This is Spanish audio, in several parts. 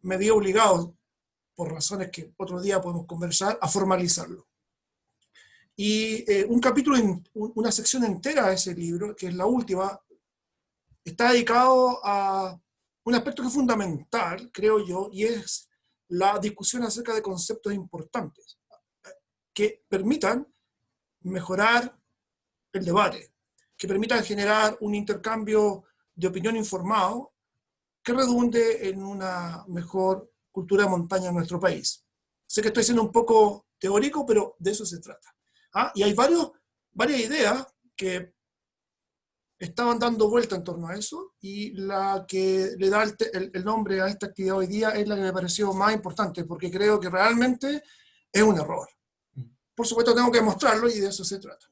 me vi obligado, por razones que otro día podemos conversar, a formalizarlo. Y un capítulo, una sección entera de ese libro, que es la última, está dedicado a un aspecto que es fundamental, creo yo, y es la discusión acerca de conceptos importantes que permitan mejorar el debate, que permitan generar un intercambio de opinión informado que redunde en una mejor cultura de montaña en nuestro país. Sé que estoy siendo un poco teórico, pero de eso se trata. Y hay varias ideas que estaban dando vuelta en torno a eso, y la que le da el nombre a esta actividad hoy día es la que me pareció más importante, porque creo que realmente es un error. Por supuesto tengo que mostrarlo y de eso se trata.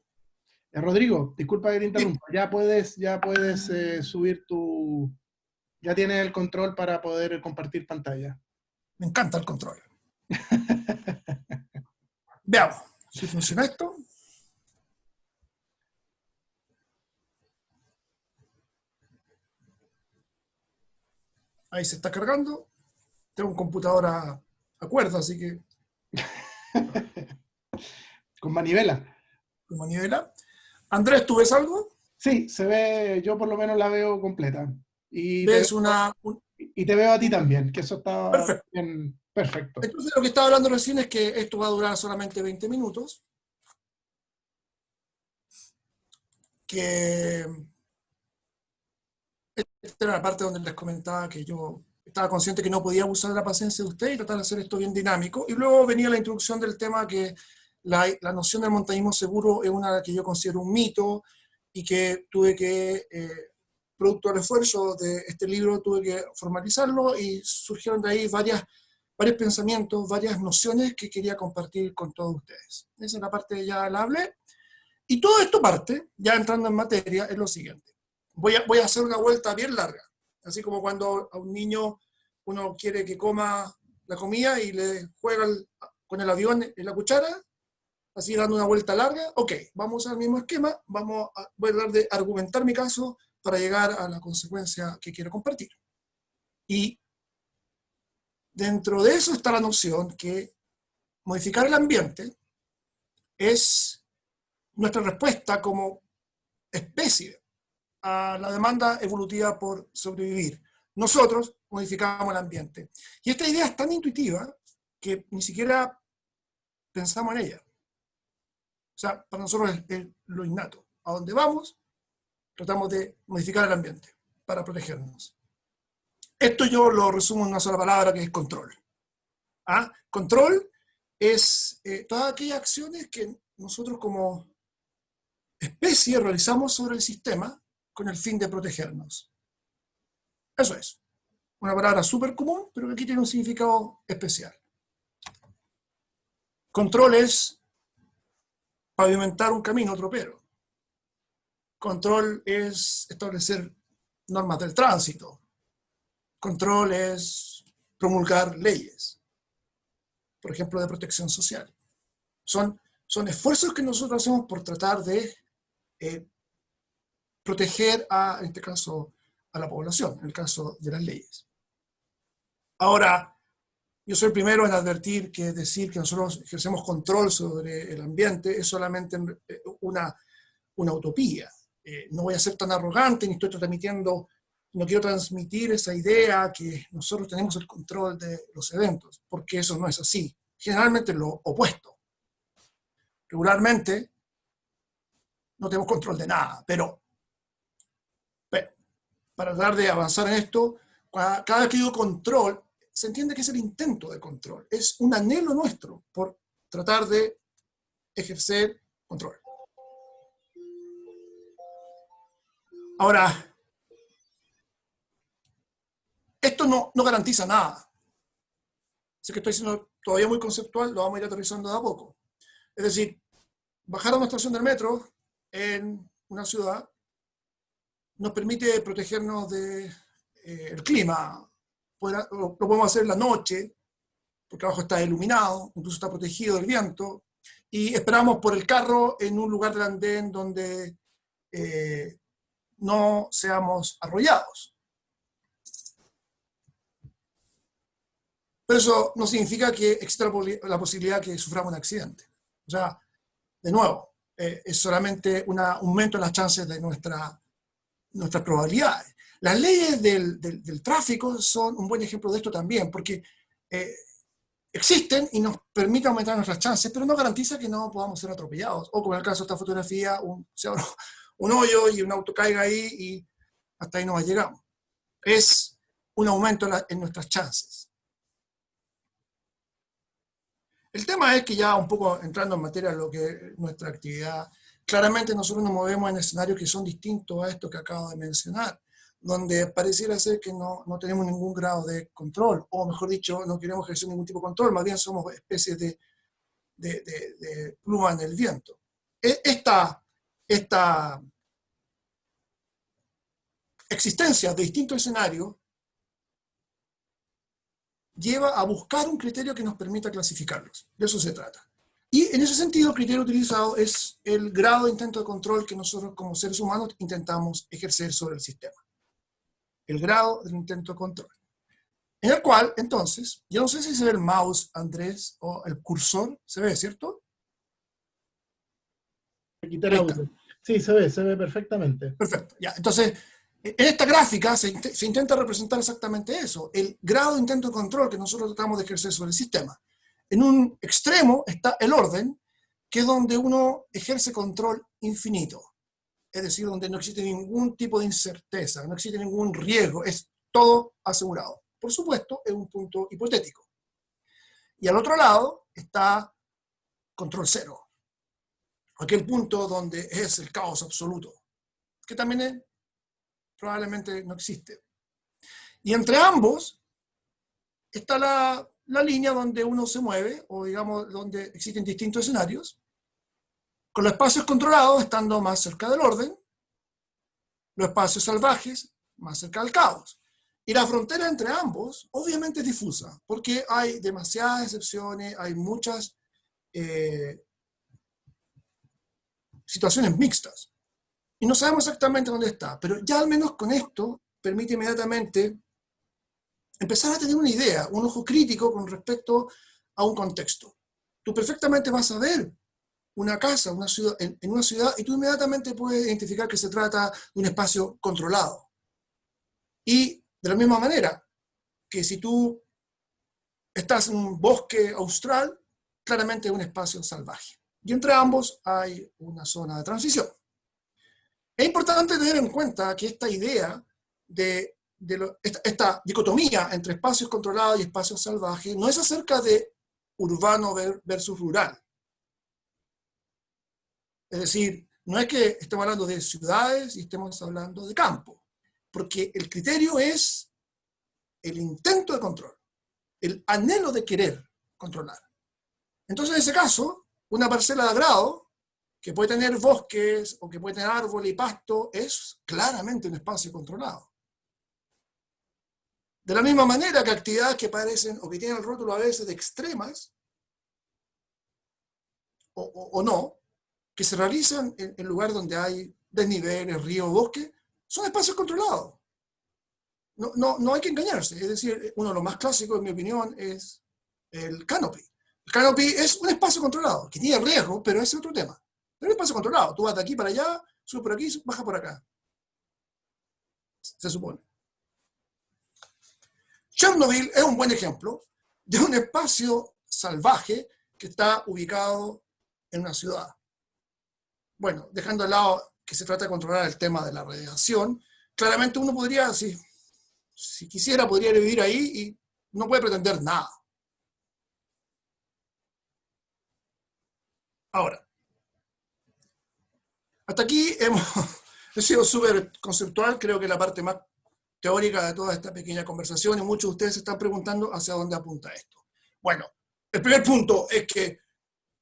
Rodrigo, disculpa que te Sí, interrumpa. Ya puedes subir tu... Ya tienes el control para poder compartir pantalla. me encanta el control. Veamos si funciona esto. Ahí se está cargando. Tengo un computador a cuerda, así que Con manivela. como nivela. Andrés, ¿tú ves algo? Sí, se ve, yo por lo menos la veo completa. Y te, ¿Ves y te veo a ti también, que eso está Perfecto. bien, perfecto. Entonces lo que estaba hablando recién es que esto va a durar solamente 20 minutos, que esta era la parte donde les comentaba que yo estaba consciente que no podía abusar de la paciencia de usted y tratar de hacer esto bien dinámico. Y luego venía la introducción del tema que la noción del montañismo seguro es una que yo considero un mito y que tuve que, producto del esfuerzo de este libro, tuve que formalizarlo y surgieron de ahí varios pensamientos, varias nociones que quería compartir con todos ustedes. Esa es la parte que ya la hablé. Y todo esto parte, ya entrando en materia, es lo siguiente. Voy a hacer una vuelta bien larga, así como cuando a un niño uno quiere que coma la comida y le juega con el avión en la cuchara, así dando una vuelta larga. Ok, vamos al mismo esquema, voy a tratar de argumentar mi caso para llegar a la consecuencia que quiero compartir. Y dentro de eso está la noción que modificar el ambiente es nuestra respuesta como especie a la demanda evolutiva por sobrevivir. Nosotros modificamos el ambiente. Y esta idea es tan intuitiva que ni siquiera pensamos en ella. O sea, para nosotros es lo innato. A donde vamos, tratamos de modificar el ambiente para protegernos. Esto yo lo resumo en una sola palabra, que es control. Control es todas aquellas acciones que nosotros como especie realizamos sobre el sistema con el fin de protegernos. Eso es. Una palabra súper común, pero que aquí tiene un significado especial. Control es pavimentar un camino tropero. Control es establecer normas del tránsito. Control es promulgar leyes, por ejemplo, de protección social. Son esfuerzos que nosotros hacemos por tratar de proteger en este caso, a la población, en el caso de las leyes. Ahora, yo soy el primero en advertir que decir que nosotros ejercemos control sobre el ambiente es solamente una utopía. No voy a ser tan arrogante, ni estoy transmitiendo, no quiero transmitir esa idea que nosotros tenemos el control de los eventos, porque eso no es así. Generalmente es lo opuesto. Regularmente no tenemos control de nada, pero para tratar de avanzar en esto, cada vez que digo control, se entiende que es el intento de control, es un anhelo nuestro por tratar de ejercer control. Ahora, esto no garantiza nada. Sé que estoy siendo todavía muy conceptual, lo vamos a ir aterrizando de a poco. Es decir, bajar a una estación del metro en una ciudad nos permite protegernos del clima. Lo podemos hacer en la noche, porque abajo está iluminado, incluso está protegido del viento, y esperamos por el carro en un lugar del andén donde no seamos arrollados. Pero eso no significa que exista la posibilidad que suframos un accidente. O sea, de nuevo, es solamente un aumento en las chances de nuestras probabilidades. Las leyes del tráfico son un buen ejemplo de esto también, porque existen y nos permiten aumentar nuestras chances, pero no garantiza que no podamos ser atropellados. O como en el caso de esta fotografía, se abre un hoyo y un auto caiga ahí y hasta ahí no llegamos. Es un aumento en nuestras chances. El tema es que ya un poco entrando en materia de lo que es nuestra actividad, claramente nosotros nos movemos en escenarios que son distintos a estos que acabo de mencionar, donde pareciera ser que no tenemos ningún grado de control, o mejor dicho, no queremos ejercer ningún tipo de control, más bien somos especies de pluma en el viento. Esta existencia de distintos escenarios lleva a buscar un criterio que nos permita clasificarlos. De eso se trata. Y en ese sentido, el criterio utilizado es el grado de intento de control que nosotros como seres humanos intentamos ejercer sobre el sistema. El grado del intento de control. En el cual, entonces, yo no sé si se ve el mouse, Andrés, o el cursor, ¿se ve, cierto? Quitar audio. Sí, se ve perfectamente. Perfecto, ya. Entonces, en esta gráfica se intenta representar exactamente eso, el grado de intento de control que nosotros tratamos de ejercer sobre el sistema. En un extremo está el orden, que es donde uno ejerce control infinito. Es decir, donde no existe ningún tipo de incerteza, no existe ningún riesgo, es todo asegurado. Por supuesto, es un punto hipotético. Y al otro lado está control cero, aquel punto donde es el caos absoluto, que también probablemente no existe. Y entre ambos está la línea donde uno se mueve, o digamos, donde existen distintos escenarios, con los espacios controlados estando más cerca del orden, los espacios salvajes más cerca del caos. Y la frontera entre ambos obviamente es difusa, porque hay demasiadas excepciones, hay muchas situaciones mixtas. Y no sabemos exactamente dónde está, pero ya al menos con esto permite inmediatamente empezar a tener una idea, un ojo crítico con respecto a un contexto. Tú perfectamente vas a ver una casa, una ciudad, en una ciudad, y tú inmediatamente puedes identificar que se trata de un espacio controlado. Y de la misma manera que si tú estás en un bosque austral, claramente es un espacio salvaje. Y entre ambos hay una zona de transición. Es importante tener en cuenta que esta idea esta dicotomía entre espacios controlados y espacios salvajes no es acerca de urbano versus rural. Es decir, no es que estemos hablando de ciudades y estemos hablando de campo, porque el criterio es el intento de control, el anhelo de querer controlar. Entonces, en ese caso, una parcela de agrado, que puede tener bosques o que puede tener árbol y pasto, es claramente un espacio controlado. De la misma manera que actividades que parecen o que tienen el rótulo a veces de extremas, o no, que se realizan en lugares donde hay desniveles, ríos, bosques, son espacios controlados. No hay que engañarse. Es decir, uno de los más clásicos, en mi opinión, es el canopy. El canopy es un espacio controlado, que tiene riesgo, pero ese es otro tema. Pero es un espacio controlado. Tú vas de aquí para allá, subes por aquí, bajas por acá. Se supone. Chernobyl es un buen ejemplo de un espacio salvaje que está ubicado en una ciudad. Bueno, dejando de lado que se trata de controlar el tema de la radiación, claramente uno podría, si quisiera, podría vivir ahí y no puede pretender nada. Ahora, hasta aquí he sido súper conceptual, creo que la parte más teórica de toda esta pequeña conversación, y muchos de ustedes se están preguntando hacia dónde apunta esto. Bueno, el primer punto es que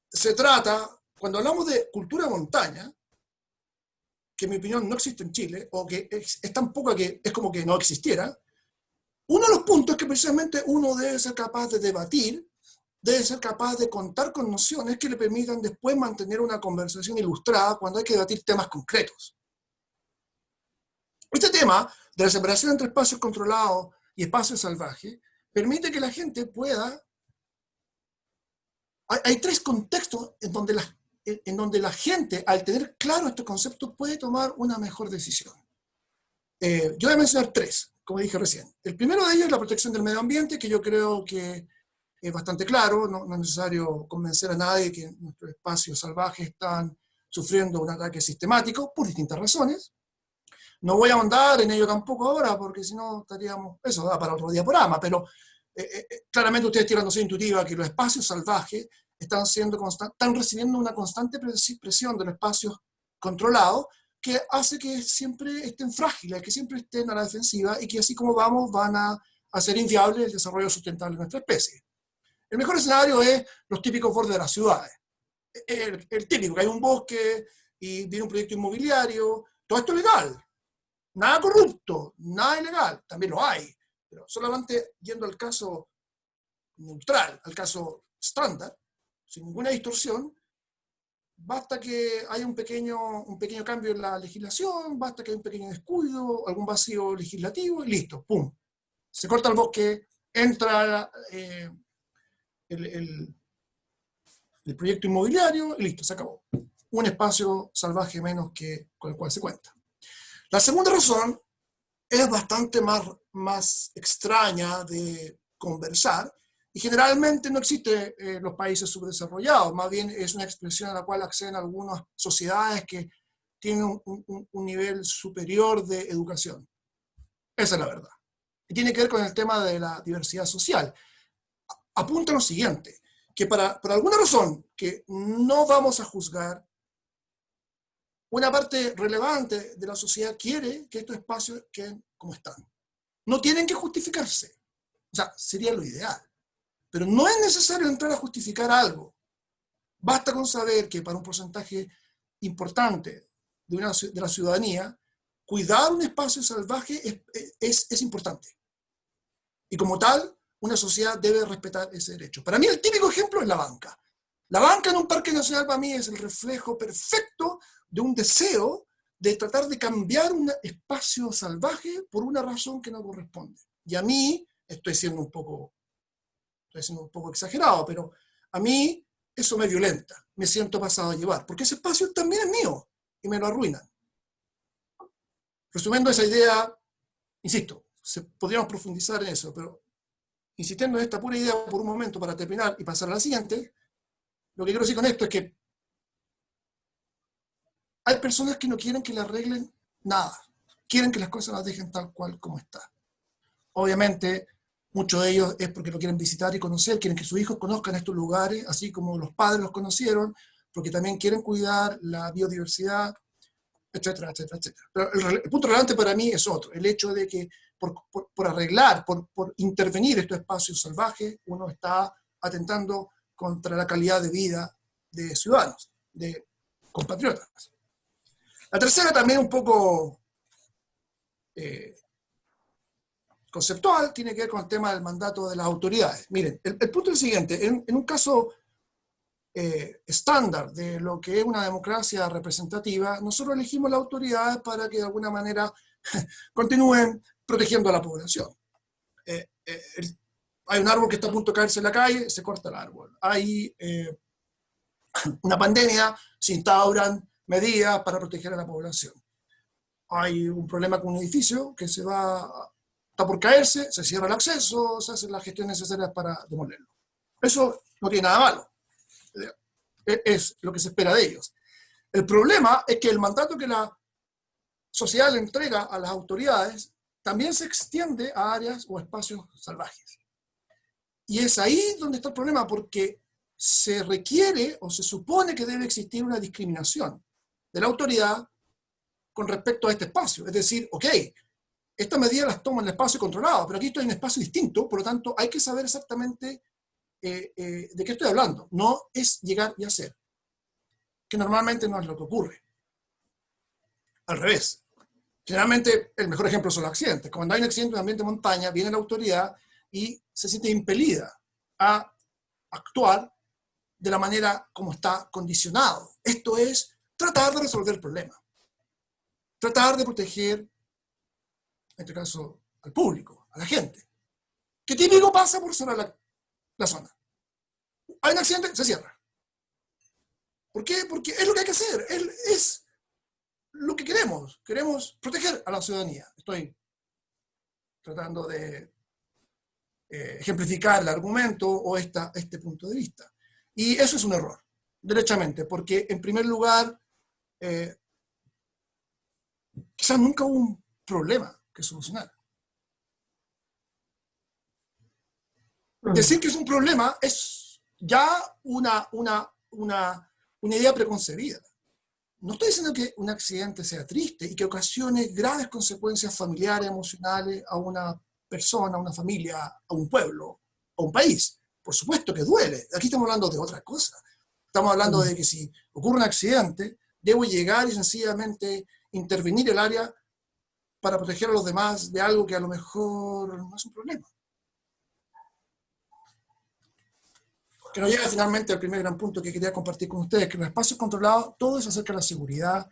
se trata, cuando hablamos de cultura de montaña, que en mi opinión no existe en Chile, o que es tan poca que es como que no existiera, uno de los puntos es que precisamente uno debe ser capaz de debatir, debe ser capaz de contar con nociones que le permitan después mantener una conversación ilustrada cuando hay que debatir temas concretos. Este tema de la separación entre espacios controlados y espacios salvajes permite que la gente pueda... Hay tres contextos en donde la gente, al tener claro estos conceptos, puede tomar una mejor decisión. Yo voy a mencionar tres, como dije recién. El primero de ellos es la protección del medio ambiente, que yo creo que es bastante claro, no es necesario convencer a nadie que nuestros espacios salvajes están sufriendo un ataque sistemático por distintas razones. No voy a ahondar en ello tampoco ahora, porque si no estaríamos, eso da para otro diaporama, pero claramente ustedes tienen la noción intuitiva que los espacios salvajes están recibiendo una constante presión de los espacios controlados, que hace que siempre estén frágiles, que siempre estén a la defensiva y que así como vamos van a hacer inviable el desarrollo sustentable de nuestra especie. El mejor escenario es los típicos bordes de las ciudades. El típico, que hay un bosque y viene un proyecto inmobiliario, todo esto es legal, nada corrupto, nada ilegal, también lo hay, pero solamente yendo al caso neutral, al caso estándar, sin ninguna distorsión, basta que haya un pequeño cambio en la legislación, basta que haya un pequeño descuido, algún vacío legislativo y listo, ¡pum! Se corta el bosque, entra el proyecto inmobiliario y listo, se acabó. Un espacio salvaje menos con el cual se cuenta. La segunda razón es bastante más extraña de conversar y generalmente no existe en los países subdesarrollados, más bien es una expresión a la cual acceden algunas sociedades que tienen un nivel superior de educación. Esa es la verdad. Y tiene que ver con el tema de la diversidad social. Apunta lo siguiente, que por alguna razón que no vamos a juzgar, una parte relevante de la sociedad quiere que estos espacios queden como están. No tienen que justificarse. O sea, sería lo ideal. Pero no es necesario entrar a justificar algo. Basta con saber que para un porcentaje importante de la ciudadanía, cuidar un espacio salvaje es importante. Y como tal, una sociedad debe respetar ese derecho. Para mí el típico ejemplo es la banca. La banca en un parque nacional para mí es el reflejo perfecto de un deseo de tratar de cambiar un espacio salvaje por una razón que no corresponde. Y a mí, estoy siendo un poco exagerado, pero a mí eso me violenta, me siento pasado a llevar, porque ese espacio también es mío y me lo arruinan. Resumiendo esa idea, insisto, podríamos profundizar en eso, pero insistiendo en esta pura idea por un momento para terminar y pasar a la siguiente, lo que quiero decir con esto es que hay personas que no quieren que le arreglen nada, quieren que las cosas las dejen tal cual como está. Obviamente, muchos de ellos es porque lo quieren visitar y conocer, quieren que sus hijos conozcan estos lugares, así como los padres los conocieron, porque también quieren cuidar la biodiversidad, etcétera, etcétera, etcétera. Pero el punto relevante para mí es otro, el hecho de que por arreglar, por intervenir estos espacios salvajes, uno está atentando contra la calidad de vida de ciudadanos, de compatriotas. La tercera también un poco conceptual, tiene que ver con el tema del mandato de las autoridades. Miren, el punto es el siguiente, en un caso estándar de lo que es una democracia representativa, nosotros elegimos las autoridades para que de alguna manera continúen protegiendo a la población. Hay un árbol que está a punto de caerse en la calle, se corta el árbol. Hay una pandemia, se instauran medidas para proteger a la población. Hay un problema con un edificio que está por caerse, se cierra el acceso, se hacen las gestiones necesarias para demolerlo. Eso no tiene nada malo. Es lo que se espera de ellos. El problema es que el mandato que la sociedad le entrega a las autoridades también se extiende a áreas o espacios salvajes. Y es ahí donde está el problema, porque se requiere o se supone que debe existir una discriminación de la autoridad con respecto a este espacio. Es decir, ok, estas medidas las tomo en el espacio controlado, pero aquí estoy en un espacio distinto, por lo tanto hay que saber exactamente de qué estoy hablando. No es llegar y hacer, que normalmente no es lo que ocurre. Al revés. Generalmente el mejor ejemplo son los accidentes. Cuando hay un accidente en un ambiente de montaña, viene la autoridad y se siente impelida a actuar de la manera como está condicionado. Esto es tratar de resolver el problema. Tratar de proteger, en este caso, al público, a la gente. ¿Qué típico pasa por cerrar la zona? Hay un accidente, se cierra. ¿Por qué? Porque es lo que hay que hacer, es lo que queremos. Queremos proteger a la ciudadanía. Estoy tratando de ejemplificar el argumento o este punto de vista. Y eso es un error, derechamente, porque en primer lugar, quizás nunca hubo un problema que solucionar. Decir que es un problema es ya una idea preconcebida. No estoy diciendo que un accidente sea triste y que ocasione graves consecuencias familiares, emocionales a una persona, a una familia, a un pueblo, a un país. Por supuesto que duele. Aquí estamos hablando de otra cosa. Estamos hablando de que si ocurre un accidente, debo llegar y sencillamente intervenir el área para proteger a los demás de algo que a lo mejor no es un problema. Que nos llega finalmente al primer gran punto que quería compartir con ustedes, que los espacios controlados, todo es acerca de la seguridad,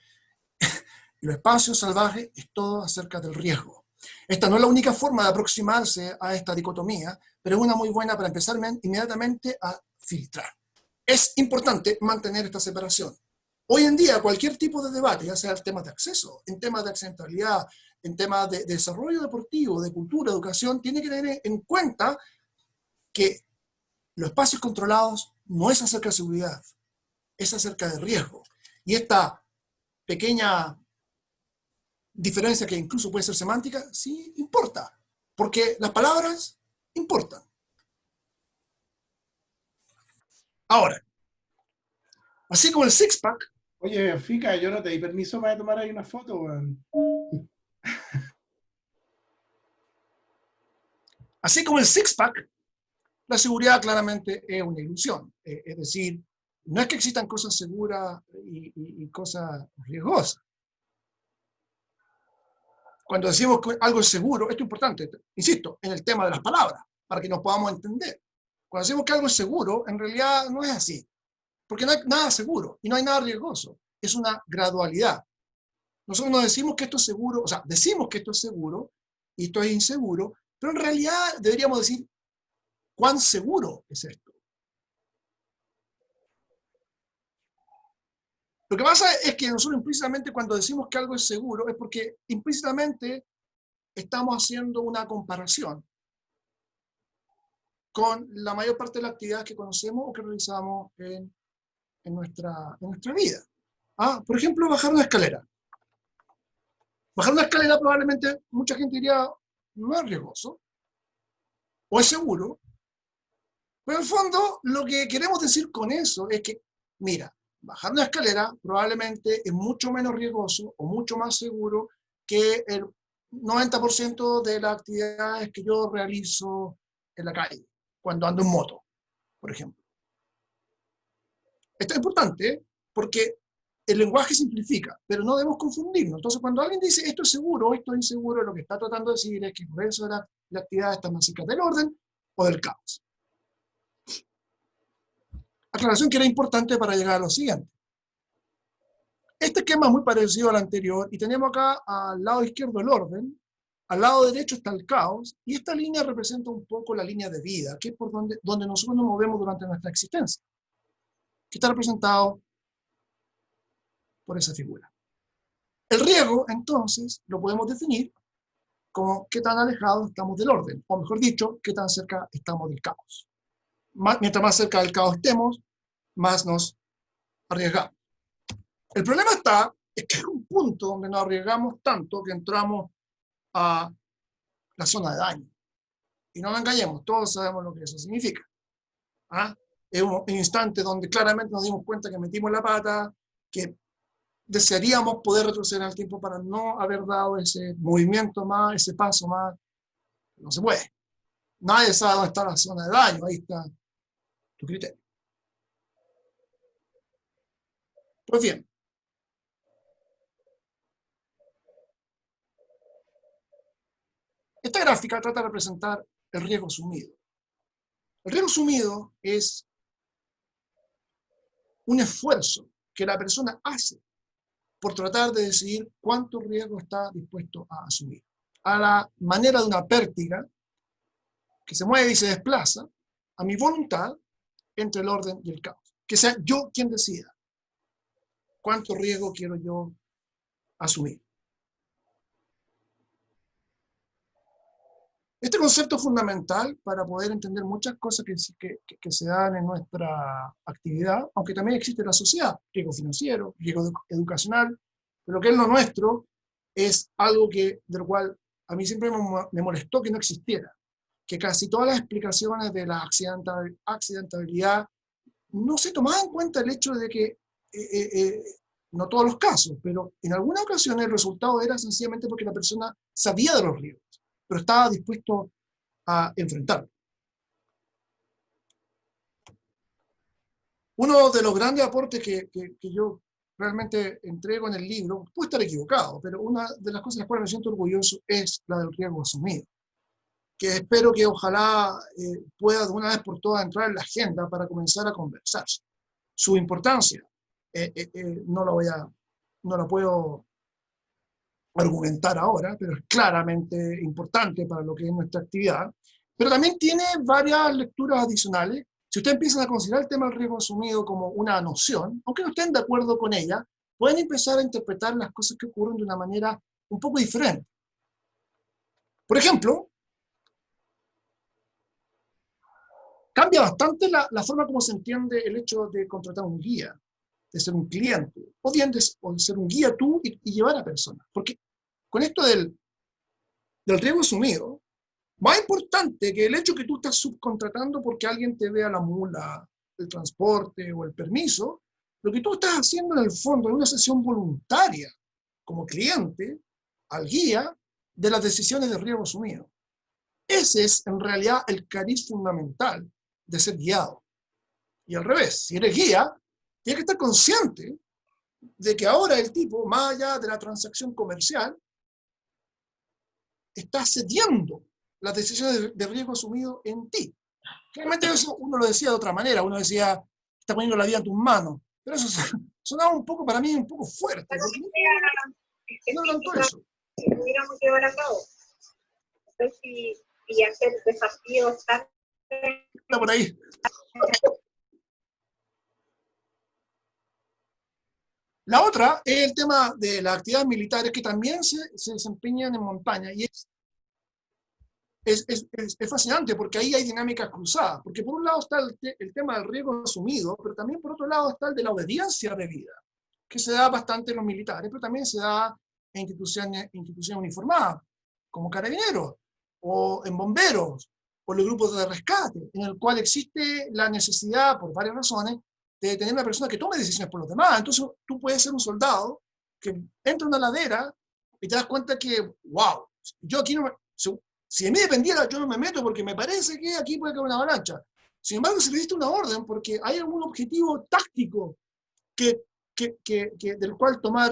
y los espacios salvajes es todo acerca del riesgo. Esta no es la única forma de aproximarse a esta dicotomía, pero es una muy buena para empezar inmediatamente a filtrar. Es importante mantener esta separación. Hoy en día, cualquier tipo de debate, ya sea en temas de acceso, en temas de accidentalidad, en temas de desarrollo deportivo, de cultura, educación, tiene que tener en cuenta que los espacios controlados no es acerca de seguridad, es acerca de riesgo. Y esta pequeña diferencia, que incluso puede ser semántica, sí importa, porque las palabras importan. Ahora, así como el six-pack. Oye, Fica, yo no te di permiso para tomar ahí una foto, weón. Así como el six-pack, la seguridad claramente es una ilusión. Es decir, no es que existan cosas seguras y cosas riesgosas. Cuando decimos que algo es seguro, esto es importante, insisto, en el tema de las palabras, para que nos podamos entender. Cuando decimos que algo es seguro, en realidad no es así, porque no hay nada seguro y no hay nada riesgoso. Es una gradualidad. Nosotros nos decimos que esto es seguro, o sea, decimos que esto es seguro y esto es inseguro, pero en realidad deberíamos decir cuán seguro es esto. Lo que pasa es que nosotros implícitamente cuando decimos que algo es seguro es porque implícitamente estamos haciendo una comparación con la mayor parte de las actividades que conocemos o que realizamos en nuestra vida. Por ejemplo, bajar una escalera. Bajar una escalera probablemente mucha gente diría no es riesgoso o es seguro, pero en el fondo lo que queremos decir con eso es que, mira, bajar una escalera probablemente es mucho menos riesgoso o mucho más seguro que el 90% de las actividades que yo realizo en la calle, cuando ando en moto, por ejemplo. Esto es importante porque el lenguaje simplifica, pero no debemos confundirnos. Entonces, cuando alguien dice esto es seguro, esto es inseguro, lo que está tratando de decir es que el resto de la actividad está más cerca del orden o del caos. Aclaración que era importante para llegar a lo siguiente. Este esquema es muy parecido al anterior y tenemos acá al lado izquierdo el orden, al lado derecho está el caos, y esta línea representa un poco la línea de vida, que es por donde nosotros nos movemos durante nuestra existencia, que está representado por esa figura. El riesgo, entonces, lo podemos definir como qué tan alejados estamos del orden, o mejor dicho, qué tan cerca estamos del caos. Mientras más cerca del caos estemos, más nos arriesgamos. El problema es que hay un punto donde nos arriesgamos tanto que entramos a la zona de daño. Y no nos engañemos, todos sabemos lo que eso significa. Es un instante donde claramente nos dimos cuenta que metimos la pata, que desearíamos poder retroceder al tiempo para no haber dado ese movimiento más, ese paso más. No se puede. Nadie sabe dónde está la zona de daño, ahí está tu criterio. Pues bien, esta gráfica trata de representar el riesgo asumido. El riesgo asumido es un esfuerzo que la persona hace por tratar de decidir cuánto riesgo está dispuesto a asumir. A la manera de una pértiga, que se mueve y se desplaza a mi voluntad entre el orden y el caos. Que sea yo quien decida cuánto riesgo quiero yo asumir. Este concepto es fundamental para poder entender muchas cosas que se dan en nuestra actividad, aunque también existe la sociedad, riesgo financiero, riesgo educacional, pero lo que es lo nuestro es algo del cual a mí siempre me molestó que no existiera, que casi todas las explicaciones de la accidentabilidad no se tomaba en cuenta el hecho de que, no todos los casos, pero en algunas ocasiones el resultado era sencillamente porque la persona sabía de los riesgos, pero estaba dispuesto a enfrentarlo. Uno de los grandes aportes que yo realmente entrego en el libro, puede estar equivocado, pero una de las cosas de las cuales me siento orgulloso es la del riesgo asumido, que espero que ojalá pueda de una vez por todas entrar en la agenda para comenzar a conversarse. Su importancia no la puedo argumentar ahora, pero es claramente importante para lo que es nuestra actividad, pero también tiene varias lecturas adicionales. Si ustedes empiezan a considerar el tema del riesgo asumido como una noción, aunque no estén de acuerdo con ella, pueden empezar a interpretar las cosas que ocurren de una manera un poco diferente. Por ejemplo, cambia bastante la forma como se entiende el hecho de contratar un guía, de ser un cliente, o bien de ser un guía tú y llevar a personas. Porque con esto del riesgo asumido, más importante que el hecho que tú estás subcontratando porque alguien te vea la mula, el transporte o el permiso, lo que tú estás haciendo en el fondo es una sesión voluntaria como cliente al guía de las decisiones de riesgo asumido. Ese es en realidad el cariz fundamental de ser guiado. Y al revés, si eres guía, tienes que estar consciente de que ahora el tipo, más allá de la transacción comercial, está cediendo las decisiones de riesgo asumido en ti. Realmente eso uno lo decía de otra manera, uno decía, está poniendo la vida en tus manos, pero eso sonaba un poco, para mí, un poco fuerte. No tanto eso. Si pudiéramos llevar a cabo, no sé si hacer desafíos tan... Está por ahí. La otra es el tema de las actividades militares que también se desempeñan en montaña y es fascinante porque ahí hay dinámicas cruzadas, porque por un lado está el tema del riesgo asumido, pero también por otro lado está el de la obediencia debida, que se da bastante en los militares, pero también se da en instituciones uniformadas, como carabineros, o en bomberos, o en los grupos de rescate, en el cual existe la necesidad, por varias razones, de tener una persona que tome decisiones por los demás. Entonces tú puedes ser un soldado que entra en una ladera y te das cuenta que, wow, yo aquí no me... Si de mí dependiera, yo no me meto porque me parece que aquí puede caer una avalancha. Sin embargo, si le diste una orden porque hay algún objetivo táctico del cual tomar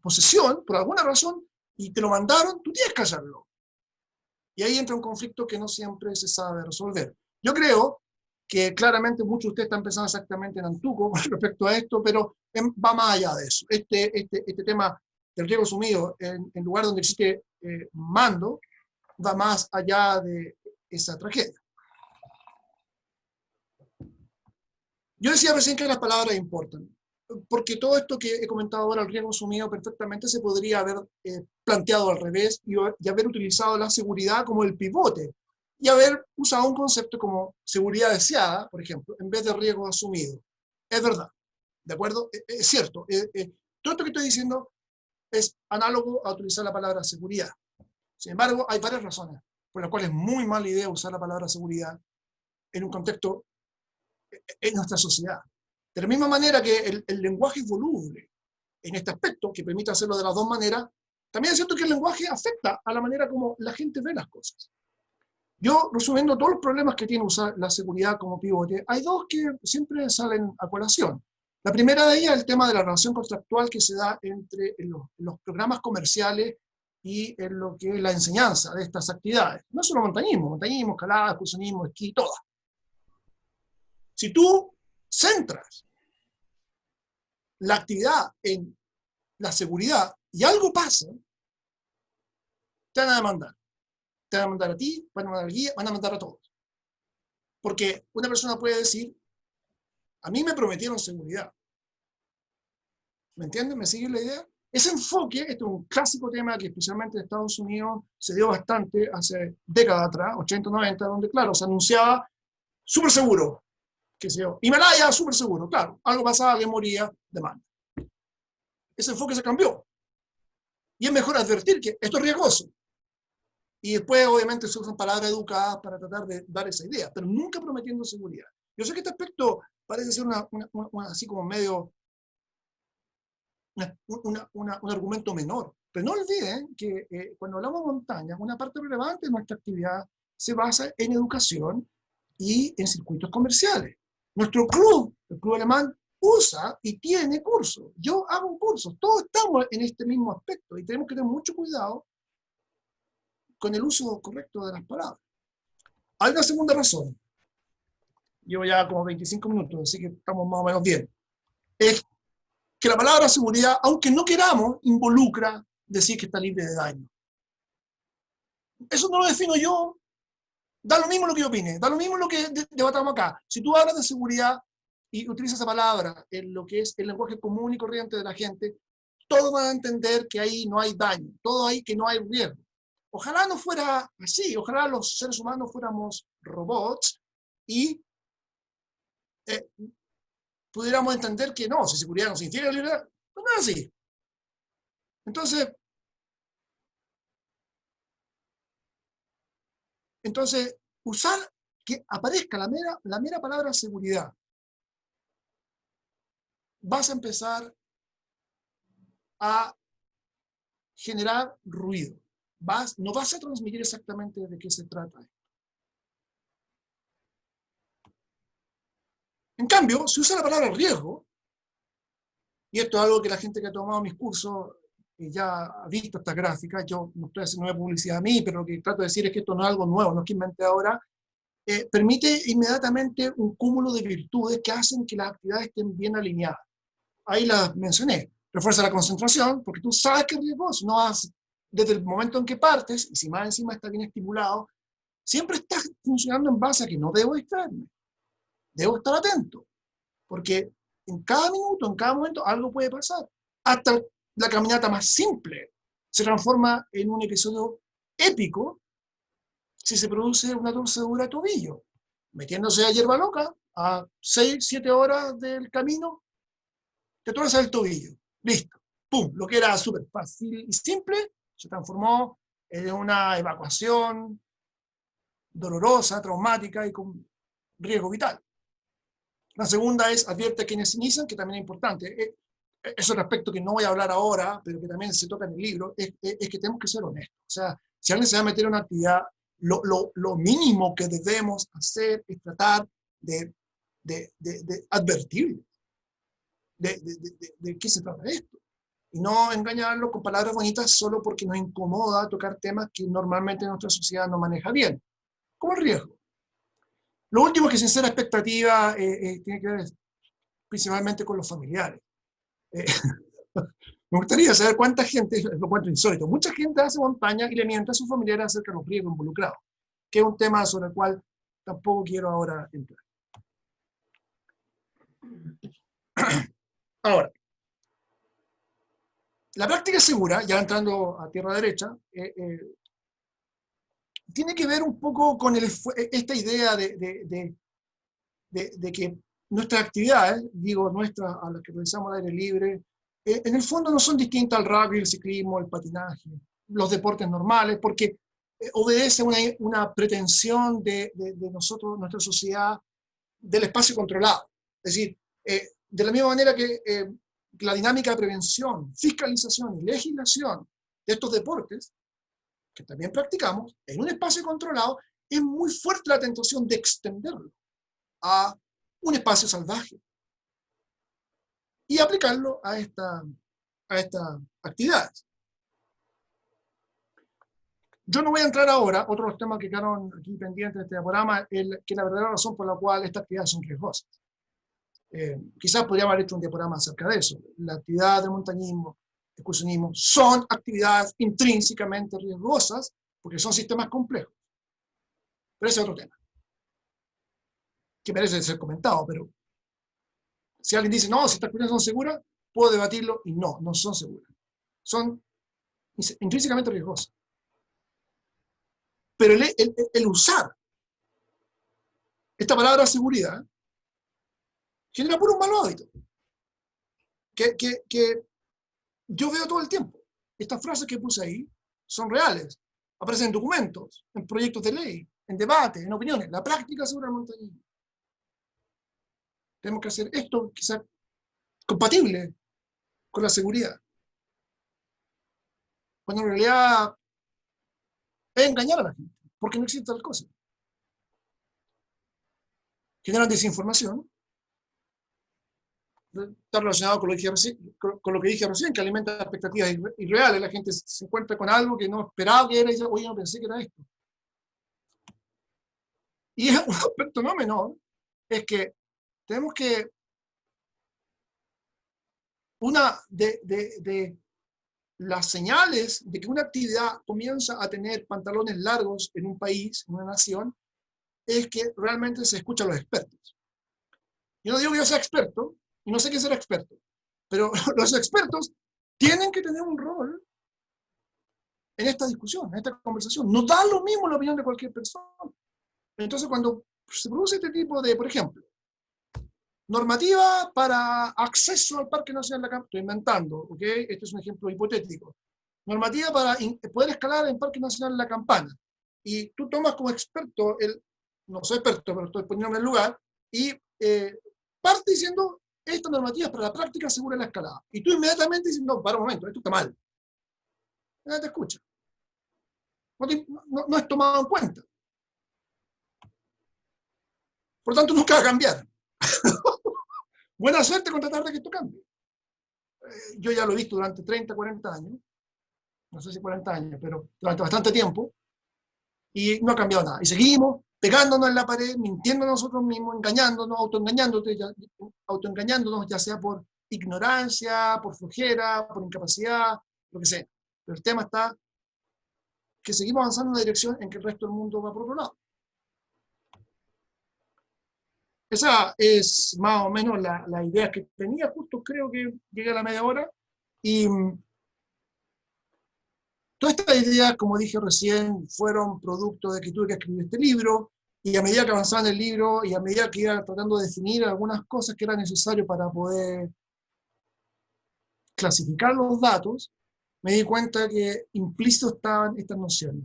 posesión, por alguna razón, y te lo mandaron, tú tienes que hacerlo. Y ahí entra un conflicto que no siempre se sabe resolver. Yo creo que claramente muchos de ustedes están pensando exactamente en Antuco con respecto a esto, pero va más allá de eso. Este tema del riesgo asumido en lugar donde existe mando, va más allá de esa tragedia. Yo decía recién que las palabras importan, porque todo esto que he comentado ahora, el riesgo asumido, perfectamente se podría haber planteado al revés y haber utilizado la seguridad como el pivote y haber usado un concepto como seguridad deseada, por ejemplo, en vez de riesgo asumido. Es verdad, ¿de acuerdo? Es cierto. Todo esto que estoy diciendo es análogo a utilizar la palabra seguridad. Sin embargo, hay varias razones por las cuales es muy mala idea usar la palabra seguridad en un contexto en nuestra sociedad. De la misma manera que el lenguaje es voluble en este aspecto, que permite hacerlo de las dos maneras, también es cierto que el lenguaje afecta a la manera como la gente ve las cosas. Yo, resumiendo todos los problemas que tiene usar la seguridad como pivote, hay dos que siempre salen a colación. La primera de ellas es el tema de la relación contractual que se da entre los programas comerciales y en lo que es la enseñanza de estas actividades. No solo montañismo, escalada, excursionismo, esquí, todas. Si tú centras la actividad en la seguridad y algo pasa, te van a demandar. Te van a mandar a ti, van a mandar al guía, van a mandar a todos. Porque una persona puede decir, a mí me prometieron seguridad. ¿Me entienden? ¿Me siguen la idea? Ese enfoque, este es un clásico tema que especialmente en Estados Unidos se dio bastante hace décadas atrás, 80, 90, donde, claro, se anunciaba súper seguro, qué sé yo, Himalaya súper seguro, claro, algo pasaba que moría de mal. Ese enfoque se cambió. Y es mejor advertir que esto es riesgoso. Y después, obviamente, se usan palabras educadas para tratar de dar esa idea, pero nunca prometiendo seguridad. Yo sé que este aspecto parece ser así como medio un argumento menor. Pero no olviden que cuando hablamos de montaña, una parte relevante de nuestra actividad se basa en educación y en circuitos comerciales. Nuestro club, el Club Alemán, usa y tiene cursos. Yo hago cursos. Todos estamos en este mismo aspecto y tenemos que tener mucho cuidado con el uso correcto de las palabras. Hay una segunda razón. Llevo ya como 25 minutos, así que estamos más o menos bien. Es que la palabra seguridad, aunque no queramos, involucra decir que está libre de daño. Eso no lo defino yo, da lo mismo lo que yo opine, da lo mismo lo que debatamos acá. Si tú hablas de seguridad y utilizas esa palabra en lo que es el lenguaje común y corriente de la gente, todos van a entender que ahí no hay daño, todo ahí que no hay riesgo. Ojalá no fuera así, ojalá los seres humanos fuéramos robots y pudiéramos entender que no, si seguridad no significa libertad, no es así. Entonces, usar que aparezca la mera palabra seguridad, vas a empezar a generar ruido. No vas a transmitir exactamente de qué se trata. En cambio, si usa la palabra riesgo, y esto es algo que la gente que ha tomado mis cursos ya ha visto estas gráficas, yo no estoy haciendo publicidad a mí, pero lo que trato de decir es que esto no es algo nuevo, no es que inventé ahora, permite inmediatamente un cúmulo de virtudes que hacen que las actividades estén bien alineadas. Ahí las mencioné. Refuerza la concentración, porque tú sabes que es riesgoso. No has, desde el momento en que partes, y si más encima está bien estimulado, siempre estás funcionando en base a que no debo distraerme. Debo estar atento. Porque en cada minuto, en cada momento, algo puede pasar. Hasta la caminata más simple se transforma en un episodio épico si se produce una torcedura de tobillo. Metiéndose a hierba loca, a 6, 7 horas del camino, te tuerces el tobillo. Listo. ¡Pum! Lo que era súper fácil y simple se transformó en una evacuación dolorosa, traumática y con riesgo vital. La segunda es advierte a quienes inician, que también es importante. Es otro aspecto que no voy a hablar ahora, pero que también se toca en el libro, es que tenemos que ser honestos. O sea, si alguien se va a meter en una actividad, lo mínimo que debemos hacer es tratar de advertirlo de qué se trata esto. Y no engañarlo con palabras bonitas solo porque nos incomoda tocar temas que normalmente nuestra sociedad no maneja bien, como el riesgo. Lo último es que sincera expectativa tiene que ver principalmente con los familiares. Me gustaría saber cuánta gente, lo encuentro insólito, mucha gente hace montaña y le miente a sus familiares acerca de los riesgos involucrados, que es un tema sobre el cual tampoco quiero ahora entrar. Ahora, la práctica segura, ya entrando a tierra derecha, tiene que ver un poco con esta idea de que nuestras actividades, digo nuestras, a las que realizamos al aire libre, en el fondo no son distintas al rugby, el ciclismo, el patinaje, los deportes normales, porque obedece una pretensión de nosotros, nuestra sociedad, del espacio controlado. Es decir, de la misma manera que la dinámica de prevención, fiscalización y legislación de estos deportes, que también practicamos, en un espacio controlado, es muy fuerte la tentación de extenderlo a un espacio salvaje y aplicarlo a estas actividades. Yo no voy a entrar ahora, otro de los temas que quedaron aquí pendientes de este programa, que es la verdadera razón por la cual estas actividades son riesgosas. Quizás podríamos haber hecho un diaporama acerca de eso. La actividad de montañismo, excursionismo, son actividades intrínsecamente riesgosas porque son sistemas complejos. Pero ese es otro tema. que merece ser comentado, pero si alguien dice, no, si estas cuestiones son seguras, puedo debatirlo, y no, no son seguras. Son intrínsecamente riesgosas. Pero el usar esta palabra seguridad genera puro un mal hábito, que yo veo todo el tiempo. Estas frases que puse ahí son reales, aparecen en documentos, en proyectos de ley, en debates, en opiniones. La práctica segura del montañismo. Tenemos que hacer esto que sea compatible con la seguridad. Cuando en realidad es engañar a la gente, porque no existe tal cosa. Generan desinformación. Está relacionado con lo que dije recién, que alimenta expectativas irreales. La gente se encuentra con algo que no esperaba que era y dice, oye, no pensé que era esto. Y un aspecto no menor es que tenemos que una de las señales de que una actividad comienza a tener pantalones largos en un país, en una nación, es que realmente se escucha a los expertos. Yo no digo que yo sea experto, y no sé qué ser experto, pero los expertos tienen que tener un rol en esta discusión, en esta conversación. No da lo mismo la opinión de cualquier persona. Entonces, cuando se produce este tipo de, por ejemplo, normativa para acceso al Parque Nacional de la Campana, estoy inventando, ¿ok? Este es un ejemplo hipotético. Normativa para poder escalar en Parque Nacional de la Campana. Y tú tomas como experto, no soy experto, pero estoy poniéndome en el lugar, y parte diciendo, esta normativa es para la práctica segura de la escalada. Y tú inmediatamente dices, no, para un momento, esto está mal. Nadie te escucha. No es tomado en cuenta. Por lo tanto, nunca va a cambiar. Buena suerte con tratar de que esto cambie. Yo ya lo he visto durante 30, 40 años, no sé si 40 años, pero durante bastante tiempo, y no ha cambiado nada. Y seguimos pegándonos en la pared, mintiendo a nosotros mismos, engañándonos, autoengañándonos, ya sea por ignorancia, por flojera, por incapacidad, lo que sea. Pero el tema está que seguimos avanzando en una dirección en que el resto del mundo va por otro lado. Esa es más o menos la idea que tenía. Justo creo que llegué a la media hora. Y todas estas ideas, como dije recién, fueron producto de que tuve que escribir este libro, y a medida que avanzaba en el libro, y a medida que iba tratando de definir algunas cosas que era necesario para poder clasificar los datos, me di cuenta que implícito estaban estas nociones.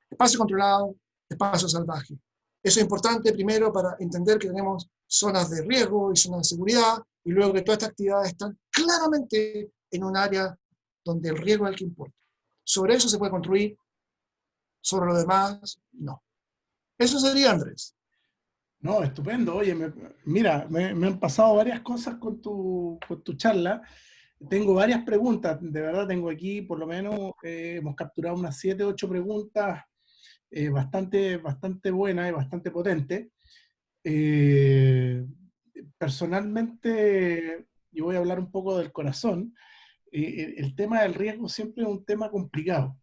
Espacio controlado, espacio salvaje. Eso es importante primero para entender que tenemos zonas de riesgo y zonas de seguridad, y luego que todas estas actividades están claramente en un área donde el riesgo es el que importa. Sobre eso se puede construir, sobre lo demás, no. Eso sería, Andrés. No, estupendo. Oye, mira, me han pasado varias cosas con tu charla. Tengo varias preguntas, de verdad tengo aquí por lo menos, hemos capturado unas 7, 8 preguntas bastante buenas y bastante potentes. Personalmente, yo voy a hablar un poco del corazón. El tema del riesgo siempre es un tema complicado.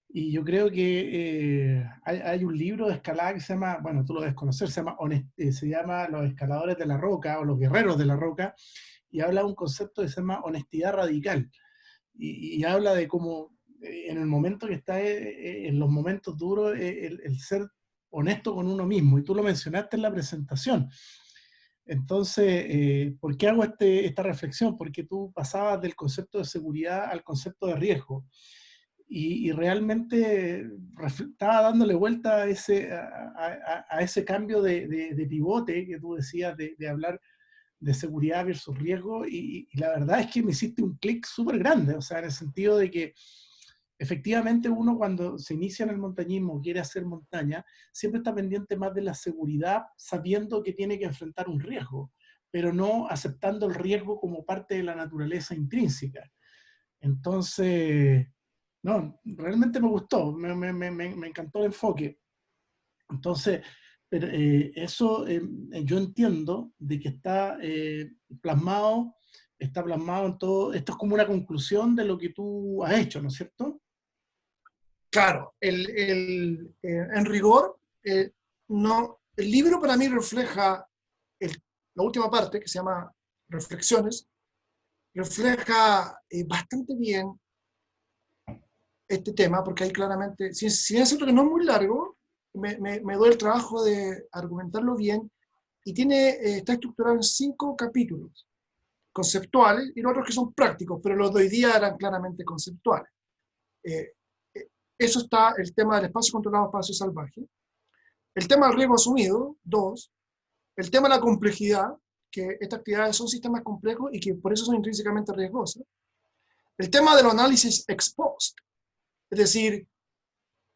Y yo creo que hay un libro de escalada que se llama, bueno, tú lo debes conocer, se llama Los Escaladores de la Roca o Los Guerreros de la Roca, y habla de un concepto que se llama honestidad radical. Y habla de cómo en el momento que está, en los momentos duros, el ser honesto con uno mismo. Y tú lo mencionaste en la presentación. Entonces, ¿por qué hago esta reflexión? Porque tú pasabas del concepto de seguridad al concepto de riesgo. Y realmente estaba dándole vuelta a ese cambio de pivote que tú decías de hablar de seguridad versus riesgo, y la verdad es que me hiciste un clic súper grande, o sea, en el sentido de que efectivamente uno cuando se inicia en el montañismo, quiere hacer montaña, siempre está pendiente más de la seguridad, sabiendo que tiene que enfrentar un riesgo, pero no aceptando el riesgo como parte de la naturaleza intrínseca. Entonces, no, realmente me gustó, me encantó el enfoque. Entonces, pero, yo entiendo de que está plasmado en todo, esto es como una conclusión de lo que tú has hecho, ¿no es cierto? Claro, en rigor, no, el libro para mí refleja la última parte, que se llama Reflexiones, refleja bastante bien este tema, porque ahí claramente, si bien es cierto que no es muy largo, me doy el trabajo de argumentarlo bien, y está estructurado en 5 capítulos conceptuales y los otros que son prácticos, pero los de hoy día eran claramente conceptuales. Eso está el tema del espacio controlado, espacio salvaje. El tema del riesgo asumido, 2. El tema de la complejidad, que estas actividades son sistemas complejos y que por eso son intrínsecamente riesgosas. El tema del análisis ex post, es decir,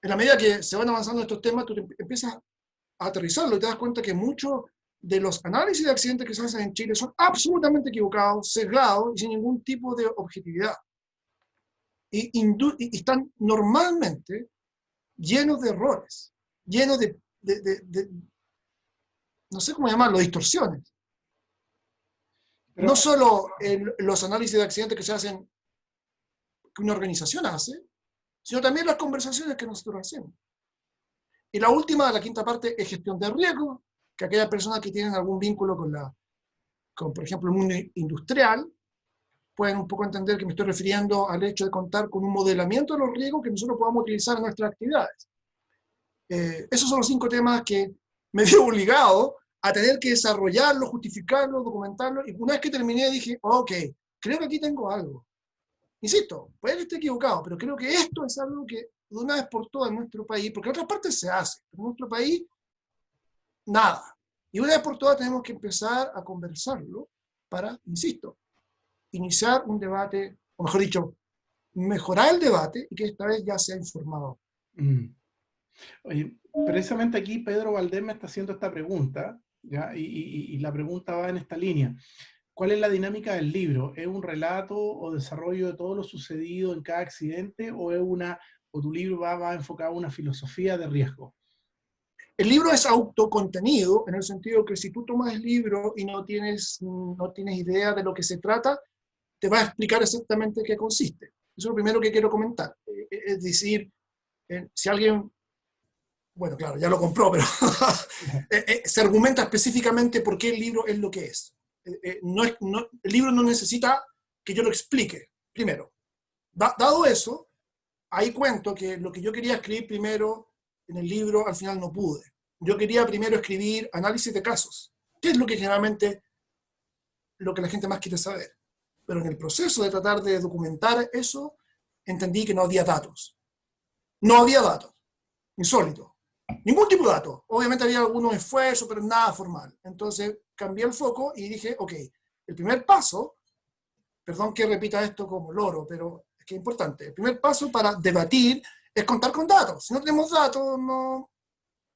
en la medida que se van avanzando estos temas, tú empiezas a aterrizarlo y te das cuenta que muchos de los análisis de accidentes que se hacen en Chile son absolutamente equivocados, sesgados y sin ningún tipo de objetividad. Y están normalmente llenos de errores, llenos de no sé cómo llamarlo, distorsiones. Pero, No solo los análisis de accidentes que se hacen, que una organización hace, sino también las conversaciones que nosotros hacemos. Y la última, la quinta parte, es gestión de riesgo, que aquellas personas que tienen algún vínculo con, por ejemplo, el mundo industrial, pueden un poco entender que me estoy refiriendo al hecho de contar con un modelamiento de los riesgos que nosotros podamos utilizar en nuestras actividades. Esos son los 5 temas que me vi obligado a tener que desarrollarlo, justificarlo, documentarlo, y una vez que terminé dije, ok, creo que aquí tengo algo. Insisto, puede que esté equivocado, pero creo que esto es algo que de una vez por todas en nuestro país, porque en otras partes se hace, pero en nuestro país, nada. Y una vez por todas tenemos que empezar a conversarlo para, insisto, iniciar un debate, o mejor dicho, mejorar el debate y que esta vez ya sea informado. Oye, precisamente aquí Pedro Valdés me está haciendo esta pregunta, ¿ya? Y la pregunta va en esta línea. ¿Cuál es la dinámica del libro? ¿Es un relato o desarrollo de todo lo sucedido en cada accidente o tu libro va enfocado a una filosofía de riesgo? El libro es autocontenido, en el sentido que si tú tomas el libro y no tienes idea de lo que se trata, te va a explicar exactamente qué consiste. Eso es lo primero que quiero comentar. Es decir, si alguien, bueno, claro, ya lo compró, pero se argumenta específicamente por qué el libro es lo que es. El libro no necesita que yo lo explique, primero. Dado eso, ahí cuento que lo que yo quería escribir primero en el libro, al final no pude. Yo quería primero escribir análisis de casos, que es lo que generalmente lo que la gente más quiere saber. Pero en el proceso de tratar de documentar eso, entendí que no había datos. No había datos. Insólito. Ningún tipo de datos. Obviamente había algunos esfuerzos, pero nada formal. Entonces cambié el foco y dije, ok, el primer paso, perdón que repita esto como loro, pero es que es importante. El primer paso para debatir es contar con datos. Si no tenemos datos, no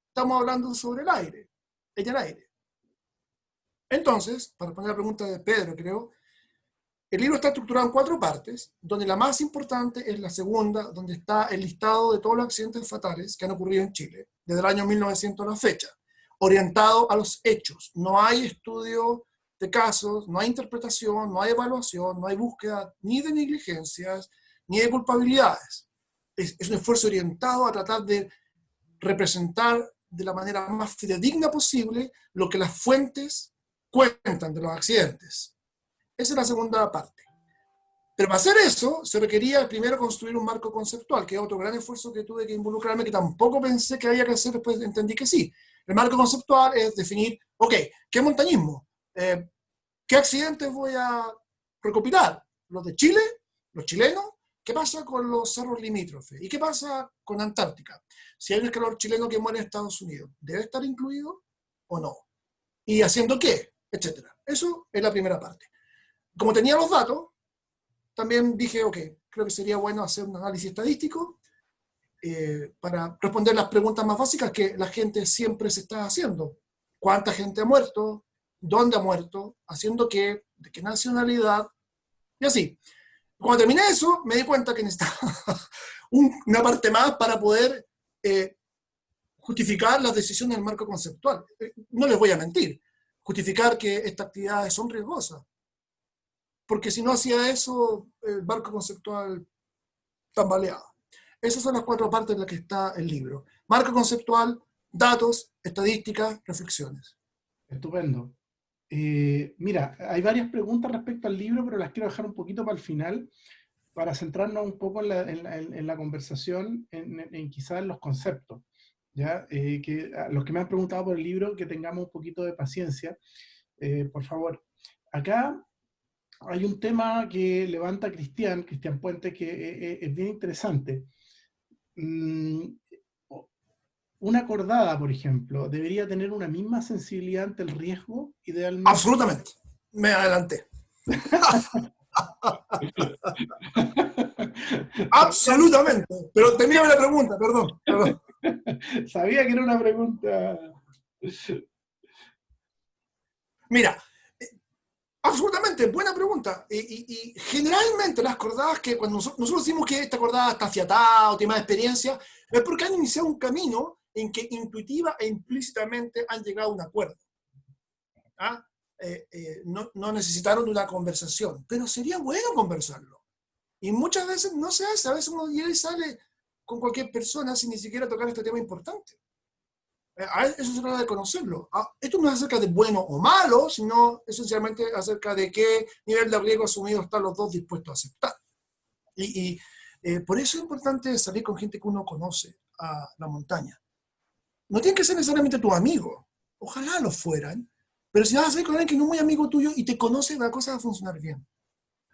estamos hablando sobre el aire, en el aire. Entonces, para responder la pregunta de Pedro, creo, el libro está estructurado en 4 partes, donde la más importante es la segunda, donde está el listado de todos los accidentes fatales que han ocurrido en Chile, desde el año 1900 a la fecha, orientado a los hechos. No hay estudio de casos, no hay interpretación, no hay evaluación, no hay búsqueda ni de negligencias, ni de culpabilidades. Es un esfuerzo orientado a tratar de representar de la manera más fidedigna posible lo que las fuentes cuentan de los accidentes. Esa es la segunda parte. Pero para hacer eso, se requería primero construir un marco conceptual, que es otro gran esfuerzo que tuve que involucrarme, que tampoco pensé que había que hacer, después entendí que sí. El marco conceptual es definir, ok, ¿qué montañismo? ¿Qué accidentes voy a recopilar? ¿Los de Chile? ¿Los chilenos? ¿Qué pasa con los cerros limítrofes? ¿Y qué pasa con Antártica? Si hay un escalador chileno que muere en Estados Unidos, ¿debe estar incluido o no? ¿Y haciendo qué? Etcétera. Eso es la primera parte. Como tenía los datos, también dije, ok, creo que sería bueno hacer un análisis estadístico para responder las preguntas más básicas que la gente siempre se está haciendo. ¿Cuánta gente ha muerto? ¿Dónde ha muerto? ¿Haciendo qué? ¿De qué nacionalidad? Y así. Cuando terminé eso, me di cuenta que necesitaba una parte más para poder justificar las decisiones del marco conceptual. No les voy a mentir. Justificar que estas actividades son riesgosas. Porque si no hacía eso, el marco conceptual tambaleaba. Esas son las 4 partes en las que está el libro. Marco conceptual, datos, estadísticas, reflexiones. Estupendo. Mira, hay varias preguntas respecto al libro, pero las quiero dejar un poquito para el final, para centrarnos un poco en la conversación, en quizás los conceptos. ¿Ya? Que a los que me han preguntado por el libro, que tengamos un poquito de paciencia, por favor. Acá hay un tema que levanta Cristian Puente, que es bien interesante. Una acordada, por ejemplo, debería tener una misma sensibilidad ante el riesgo, idealmente. Absolutamente. Me adelanté. Absolutamente. Pero termíname la pregunta, perdón. Sabía que era una pregunta. Mira, absolutamente, buena pregunta. Y generalmente las cordadas que cuando nosotros decimos que esta cordada está afiatada o tiene más experiencia, es porque han iniciado un camino en que intuitiva e implícitamente han llegado a un acuerdo. ¿Ah? No necesitaron de una conversación, pero sería bueno conversarlo. Y muchas veces no se hace, a veces uno llega y sale con cualquier persona sin ni siquiera tocar este tema importante. Eso se trata de conocerlo. Esto no es acerca de bueno o malo, sino esencialmente acerca de qué nivel de riesgo asumido están los dos dispuestos a aceptar. Por eso es importante salir con gente que uno conoce a la montaña. No tienen que ser necesariamente tus amigos, ojalá lo fueran, pero si vas a salir con alguien que no es muy amigo tuyo y te conoce, la cosa va a funcionar bien.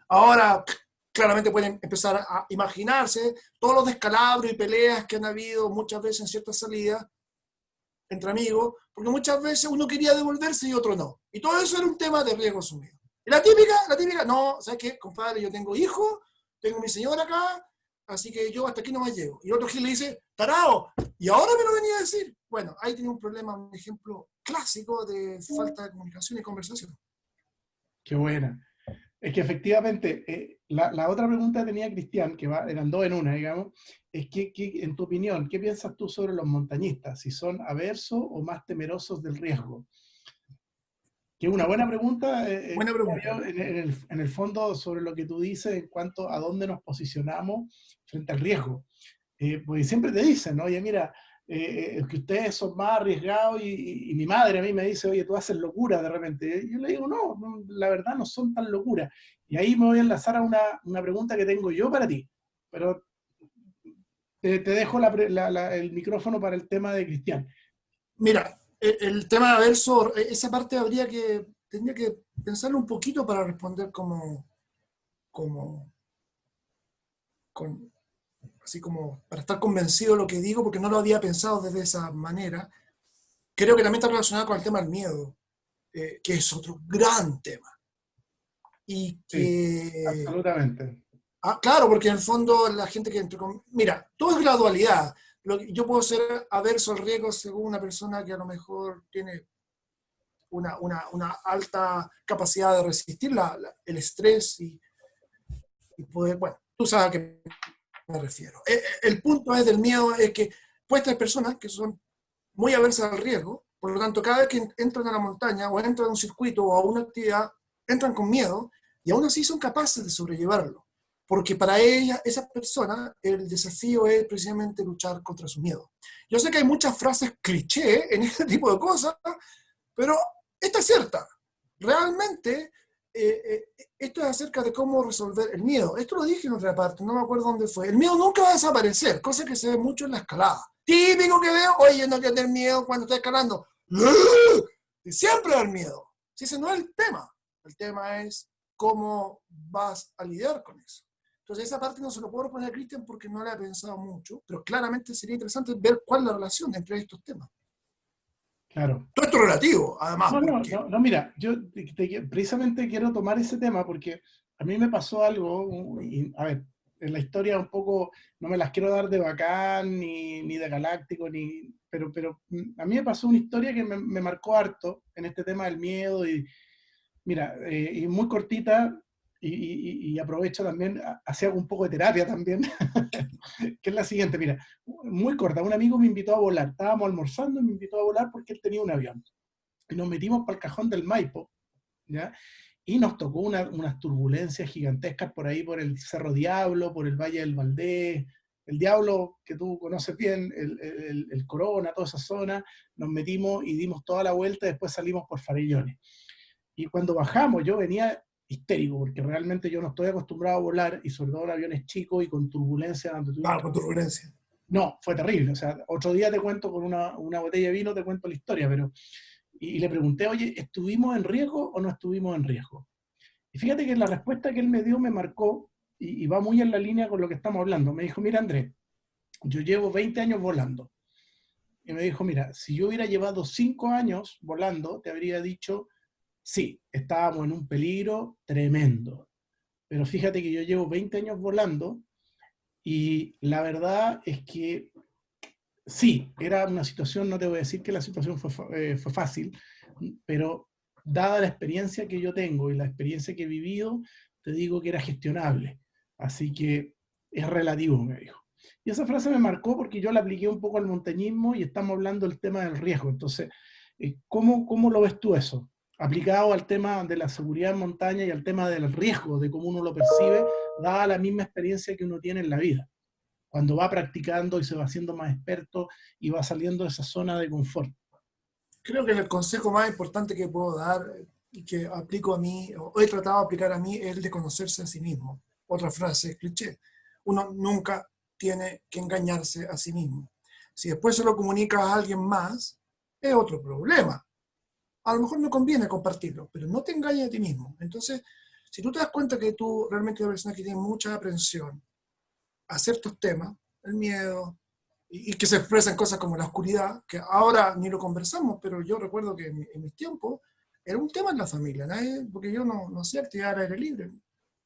Ahora, claramente pueden empezar a imaginarse todos los descalabros y peleas que han habido muchas veces en ciertas salidas entre amigos, porque muchas veces uno quería devolverse y otro no. Y todo eso era un tema de riesgo asumido. Y la típica, no, ¿sabes qué, compadre? Yo tengo hijos, tengo mi señora acá, así que yo hasta aquí no me llego. Y otro Gil le dice, tarao, ¿y ahora me lo venía a decir? Bueno, ahí tiene un problema, un ejemplo clásico de falta de comunicación y conversación. Qué buena. Es que efectivamente, la otra pregunta que tenía Cristian, que eran dos en una, digamos, es que, en tu opinión, ¿qué piensas tú sobre los montañistas? Si son aversos o más temerosos del riesgo. Que es una buena pregunta, Buena pregunta. en el fondo, sobre lo que tú dices en cuanto a dónde nos posicionamos frente al riesgo. Porque siempre te dicen, ¿no? Oye, mira, que ustedes son más arriesgados y mi madre a mí me dice, oye, tú haces locura de repente. Y yo le digo, no, la verdad no son tan locuras. Y ahí me voy a enlazar a una pregunta que tengo yo para ti. Pero te dejo el micrófono para el tema de Cristian. Mira, el tema de averso, esa parte tendría que pensarlo un poquito para responder así como para estar convencido de lo que digo, porque no lo había pensado desde esa manera. Creo que también está relacionado con el tema del miedo, que es otro gran tema. Y Sí, que, absolutamente. claro, porque en el fondo la gente que mira, todo es gradualidad. Yo puedo ser averso al riesgo según una persona que a lo mejor tiene una alta capacidad de resistir el estrés y poder, bueno, tú sabes a qué me refiero. El punto es del miedo es que puede tener personas que son muy aversas al riesgo, por lo tanto, cada vez que entran a la montaña o entran a un circuito o a una actividad, entran con miedo y aún así son capaces de sobrellevarlo. Porque para ellas, esas personas, el desafío es precisamente luchar contra su miedo. Yo sé que hay muchas frases cliché en este tipo de cosas, pero esta es cierta. Realmente, esto es acerca de cómo resolver el miedo. Esto lo dije en otra parte, no me acuerdo dónde fue. El miedo nunca va a desaparecer, cosa que se ve mucho en la escalada. Típico que veo, oye, yo no quiero tener miedo cuando estoy escalando. Siempre da miedo. Si ese no es el tema es cómo vas a lidiar con eso. Entonces esa parte no se lo puedo responder a Cristian porque no la he pensado mucho, pero claramente sería interesante ver cuál es la relación entre estos temas. Claro. Todo esto es relativo, además, porque... No, mira, yo precisamente quiero tomar ese tema porque a mí me pasó algo, y, a ver, en la historia un poco, no me las quiero dar de bacán, ni de galáctico, pero a mí me pasó una historia que me marcó harto en este tema del miedo, y mira, y muy cortita, y aprovecho también, hacía un poco de terapia también, que es la siguiente, mira, muy corta, un amigo me invitó a volar, estábamos almorzando y me invitó a volar porque él tenía un avión. Y nos metimos para el cajón del Maipo, ¿ya? Y nos tocó unas turbulencias gigantescas por ahí, por el Cerro Diablo, por el Valle del Valdés, el Diablo, que tú conoces bien, el Corona, toda esa zona, nos metimos y dimos toda la vuelta, y después salimos por Farellones. Y cuando bajamos, yo venía histérico, porque realmente yo no estoy acostumbrado a volar, y sobre todo en aviones chicos y con turbulencia. Donde Claro, con turbulencia. no, fue terrible. O sea, otro día te cuento con una botella de vino, te cuento la historia, pero... Y le pregunté, oye, ¿estuvimos en riesgo o no estuvimos en riesgo? Y fíjate que la respuesta que él me dio me marcó, y va muy en la línea con lo que estamos hablando. Me dijo, mira Andrés, yo llevo 20 años volando. Y me dijo, mira, si yo hubiera llevado 5 años volando, te habría dicho, sí, estábamos en un peligro tremendo. Pero fíjate que yo llevo 20 años volando y la verdad es que sí, era una situación, no te voy a decir que la situación fue fácil, pero dada la experiencia que yo tengo y la experiencia que he vivido, te digo que era gestionable. Así que es relativo, me dijo. Y esa frase me marcó porque yo la apliqué un poco al montañismo y estamos hablando del tema del riesgo. Entonces, ¿cómo lo ves tú eso? Aplicado al tema de la seguridad en montaña y al tema del riesgo, de cómo uno lo percibe, dada la misma experiencia que uno tiene en la vida, cuando va practicando y se va haciendo más experto y va saliendo de esa zona de confort. Creo que el consejo más importante que puedo dar y que aplico a mí, o he tratado de aplicar a mí, es el de conocerse a sí mismo. Otra frase, cliché. Uno nunca tiene que engañarse a sí mismo. Si después se lo comunica a alguien más, es otro problema. A lo mejor no conviene compartirlo, pero no te engañes a ti mismo. Entonces, si tú te das cuenta que tú realmente eres una persona que tiene mucha aprensión a ciertos temas, el miedo, y que se expresan cosas como la oscuridad, que ahora ni lo conversamos, pero yo recuerdo que en mis tiempos era un tema en la familia, nadie, porque yo no hacía actividad al aire libre.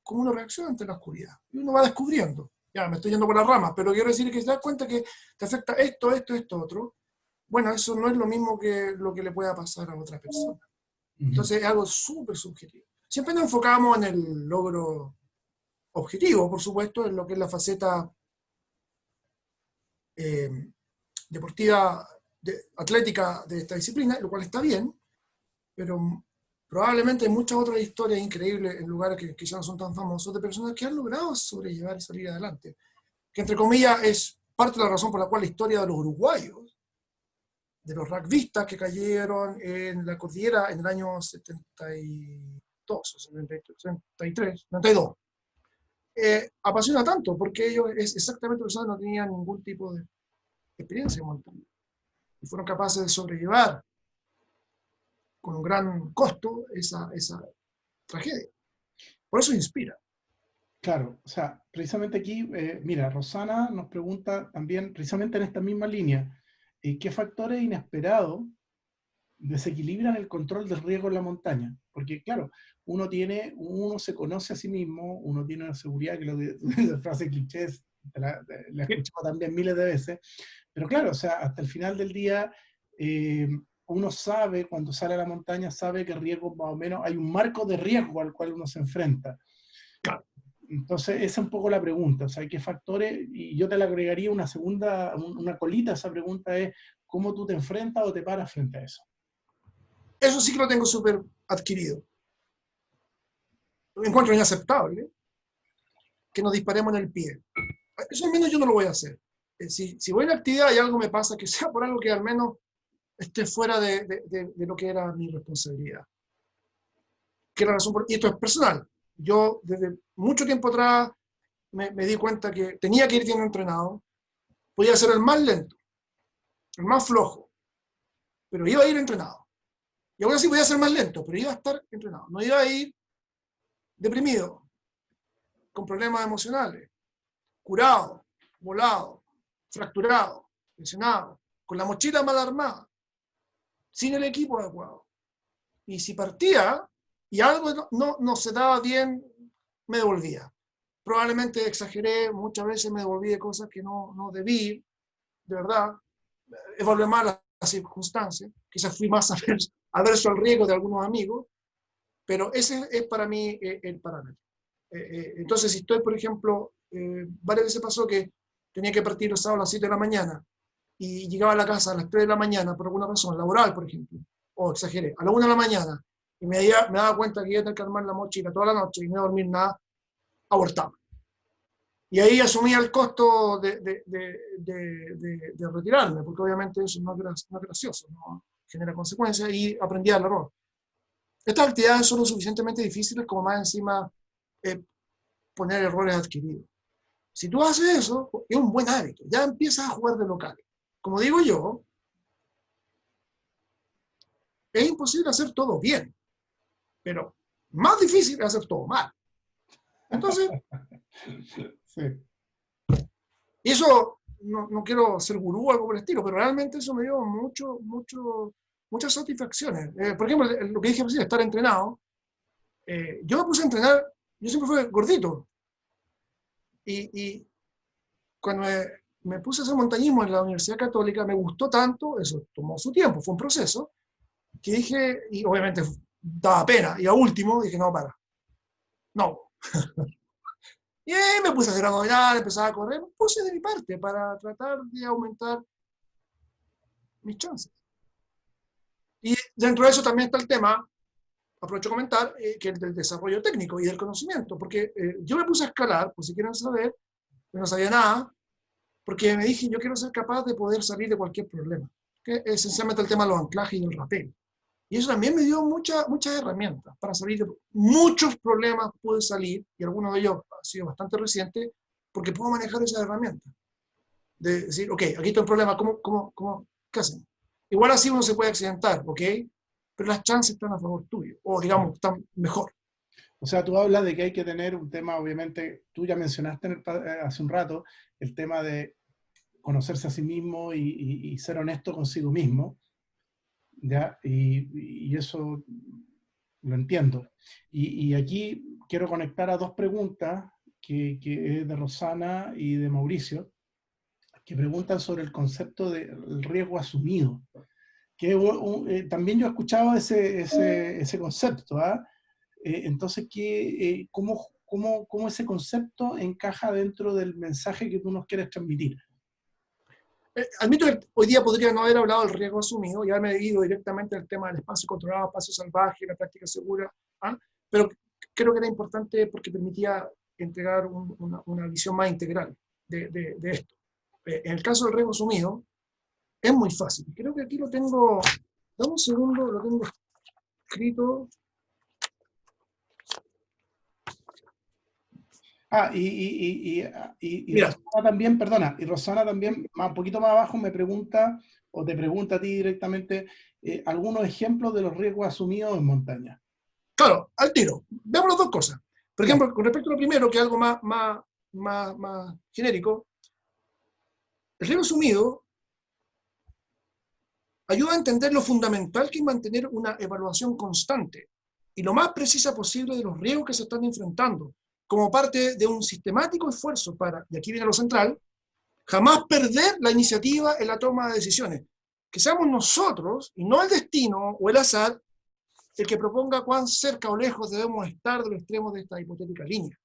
¿Cómo uno reacciona ante la oscuridad? Y uno va descubriendo. Ya, me estoy yendo por las ramas, pero quiero decir que te das cuenta que te afecta esto, otro. Bueno, eso no es lo mismo que lo que le pueda pasar a otra persona. Entonces es algo súper subjetivo. Siempre nos enfocamos en el logro objetivo, por supuesto, en lo que es la faceta eh, deportiva, atlética de esta disciplina, lo cual está bien, pero probablemente hay muchas otras historias increíbles en lugares que quizás no son tan famosos de personas que han logrado sobrellevar y salir adelante. Que entre comillas es parte de la razón por la cual la historia de los uruguayos, de los rugbyistas que cayeron en la cordillera en el año 72, 73, 92, apasiona tanto, porque ellos es exactamente personas que no tenían ningún tipo de experiencia en montaña y fueron capaces de sobrellevar con un gran costo esa tragedia. Por eso inspira. Claro, o sea, precisamente aquí, mira, Rosana nos pregunta también, precisamente en esta misma línea, ¿qué factores inesperados desequilibran el control del riesgo en la montaña? Porque claro, uno se conoce a sí mismo, uno tiene una seguridad, que la frase clichés, la he escuchado también miles de veces, pero claro, o sea, hasta el final del día, uno sabe, cuando sale a la montaña, sabe que riesgo más o menos, hay un marco de riesgo al cual uno se enfrenta. Claro. Entonces, esa es un poco la pregunta, o sea, ¿qué factores? Y yo te le agregaría una colita a esa pregunta, es ¿cómo tú te enfrentas o te paras frente a eso? Eso sí que lo tengo súper adquirido. Encuentro inaceptable que nos disparemos en el pie. Eso al menos yo no lo voy a hacer. Si voy a la actividad y algo me pasa, que sea por algo que al menos esté fuera de lo que era mi responsabilidad. Que la razón y esto es personal. Yo desde mucho tiempo atrás me di cuenta que tenía que ir bien entrenado, podía ser el más lento, el más flojo, pero iba a ir entrenado. Y aún así podía ser más lento, pero iba a estar entrenado. No iba a ir deprimido, con problemas emocionales, curado, volado, fracturado, lesionado, con la mochila mal armada, sin el equipo adecuado. Y si partía y algo no se daba bien, me devolvía. Probablemente exageré, muchas veces me devolví de cosas que no debí, de verdad. Evalué mal las circunstancias, quizás fui más averso al riesgo de algunos amigos, pero ese es para mí el parámetro. Entonces, si estoy, por ejemplo, varias veces pasó que tenía que partir los sábados a las 7 de la mañana y llegaba a la casa a las 3 de la mañana por alguna razón, laboral, por ejemplo, o exageré, a la 1 de la mañana, y me daba cuenta que iba a tener que armar la mochila toda la noche y no dormir nada, abortaba. Y ahí asumía el costo de retirarme, porque obviamente eso no es gracioso, ¿no? Genera consecuencias, y aprendí al error. Estas actividades son lo suficientemente difíciles como más encima poner errores adquiridos. Si tú haces eso, es un buen hábito, ya empiezas a jugar de local. Como digo yo, es imposible hacer todo bien, pero más difícil es hacer todo mal. Entonces, Sí. y eso, no quiero ser gurú o algo por el estilo, pero realmente eso me dio muchas satisfacciones. Por ejemplo, lo que dije recién, estar entrenado. Yo me puse a entrenar, yo siempre fui gordito. Y cuando me puse a hacer montañismo en la Universidad Católica, me gustó tanto, eso tomó su tiempo, fue un proceso, que dije, y obviamente daba pena, y a último dije, no, no. Y ahí me puse a hacer abdominales, empezaba a correr, puse de mi parte para tratar de aumentar mis chances. Y dentro de eso también está el tema, aprovecho a comentar, que es del desarrollo técnico y del conocimiento, porque yo me puse a escalar, por si quieren saber, no sabía nada, porque me dije, yo quiero ser capaz de poder salir de cualquier problema, que es esencialmente el tema de los anclajes y el rapel. Y eso también me dio muchas herramientas para salir de muchos problemas, pude salir, y algunos de ellos han sido bastante recientes, porque puedo manejar esas herramientas. De decir, ok, aquí está un problema, ¿qué hacemos? Igual así uno se puede accidentar, ok, pero las chances están a favor tuyo, o digamos, están mejor. O sea, tú hablas de que hay que tener un tema, obviamente, tú ya mencionaste hace un rato, el tema de conocerse a sí mismo y ser honesto consigo mismo, ¿ya? Y eso lo entiendo. Y aquí quiero conectar a dos preguntas que es de Rosana y de Mauricio, que preguntan sobre el concepto del riesgo asumido. Que también yo he escuchado ese concepto, ¿ah? Entonces, ¿cómo ese concepto encaja dentro del mensaje que tú nos quieres transmitir? Admito que hoy día podría no haber hablado del riesgo asumido y haberme ido directamente al tema del espacio controlado, espacio salvaje, la práctica segura, ¿ah? Pero creo que era importante porque permitía entregar una visión más integral de esto. En el caso del riesgo asumido, es muy fácil. Creo que aquí lo tengo, dame un segundo, lo tengo escrito. Y Rosana también, perdona, y Rosana también, un poquito más abajo, me pregunta, o te pregunta a ti directamente, algunos ejemplos de los riesgos asumidos en montaña. Claro, al tiro. Veamos las dos cosas. Por ejemplo, con respecto a lo primero, que es algo más genérico, el riesgo asumido ayuda a entender lo fundamental que es mantener una evaluación constante y lo más precisa posible de los riesgos que se están enfrentando, como parte de un sistemático esfuerzo para, y aquí viene lo central, jamás perder la iniciativa en la toma de decisiones. Que seamos nosotros, y no el destino o el azar, el que proponga cuán cerca o lejos debemos estar de los extremos de esta hipotética línea.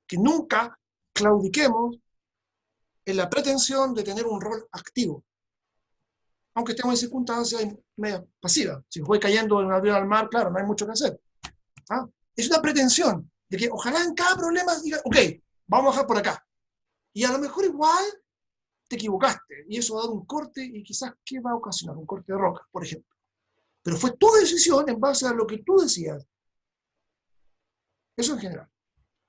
Que nunca claudiquemos en la pretensión de tener un rol activo, aunque estemos en circunstancias medio pasivas. Si voy cayendo en un avión al mar, claro, no hay mucho que hacer. ¿Ah? Es una pretensión de que ojalá en cada problema diga, ok, vamos a bajar por acá. Y a lo mejor igual te equivocaste, y eso va a dar un corte, y quizás, ¿qué va a ocasionar? Un corte de roca, por ejemplo. Pero fue tu decisión en base a lo que tú decías. Eso en general.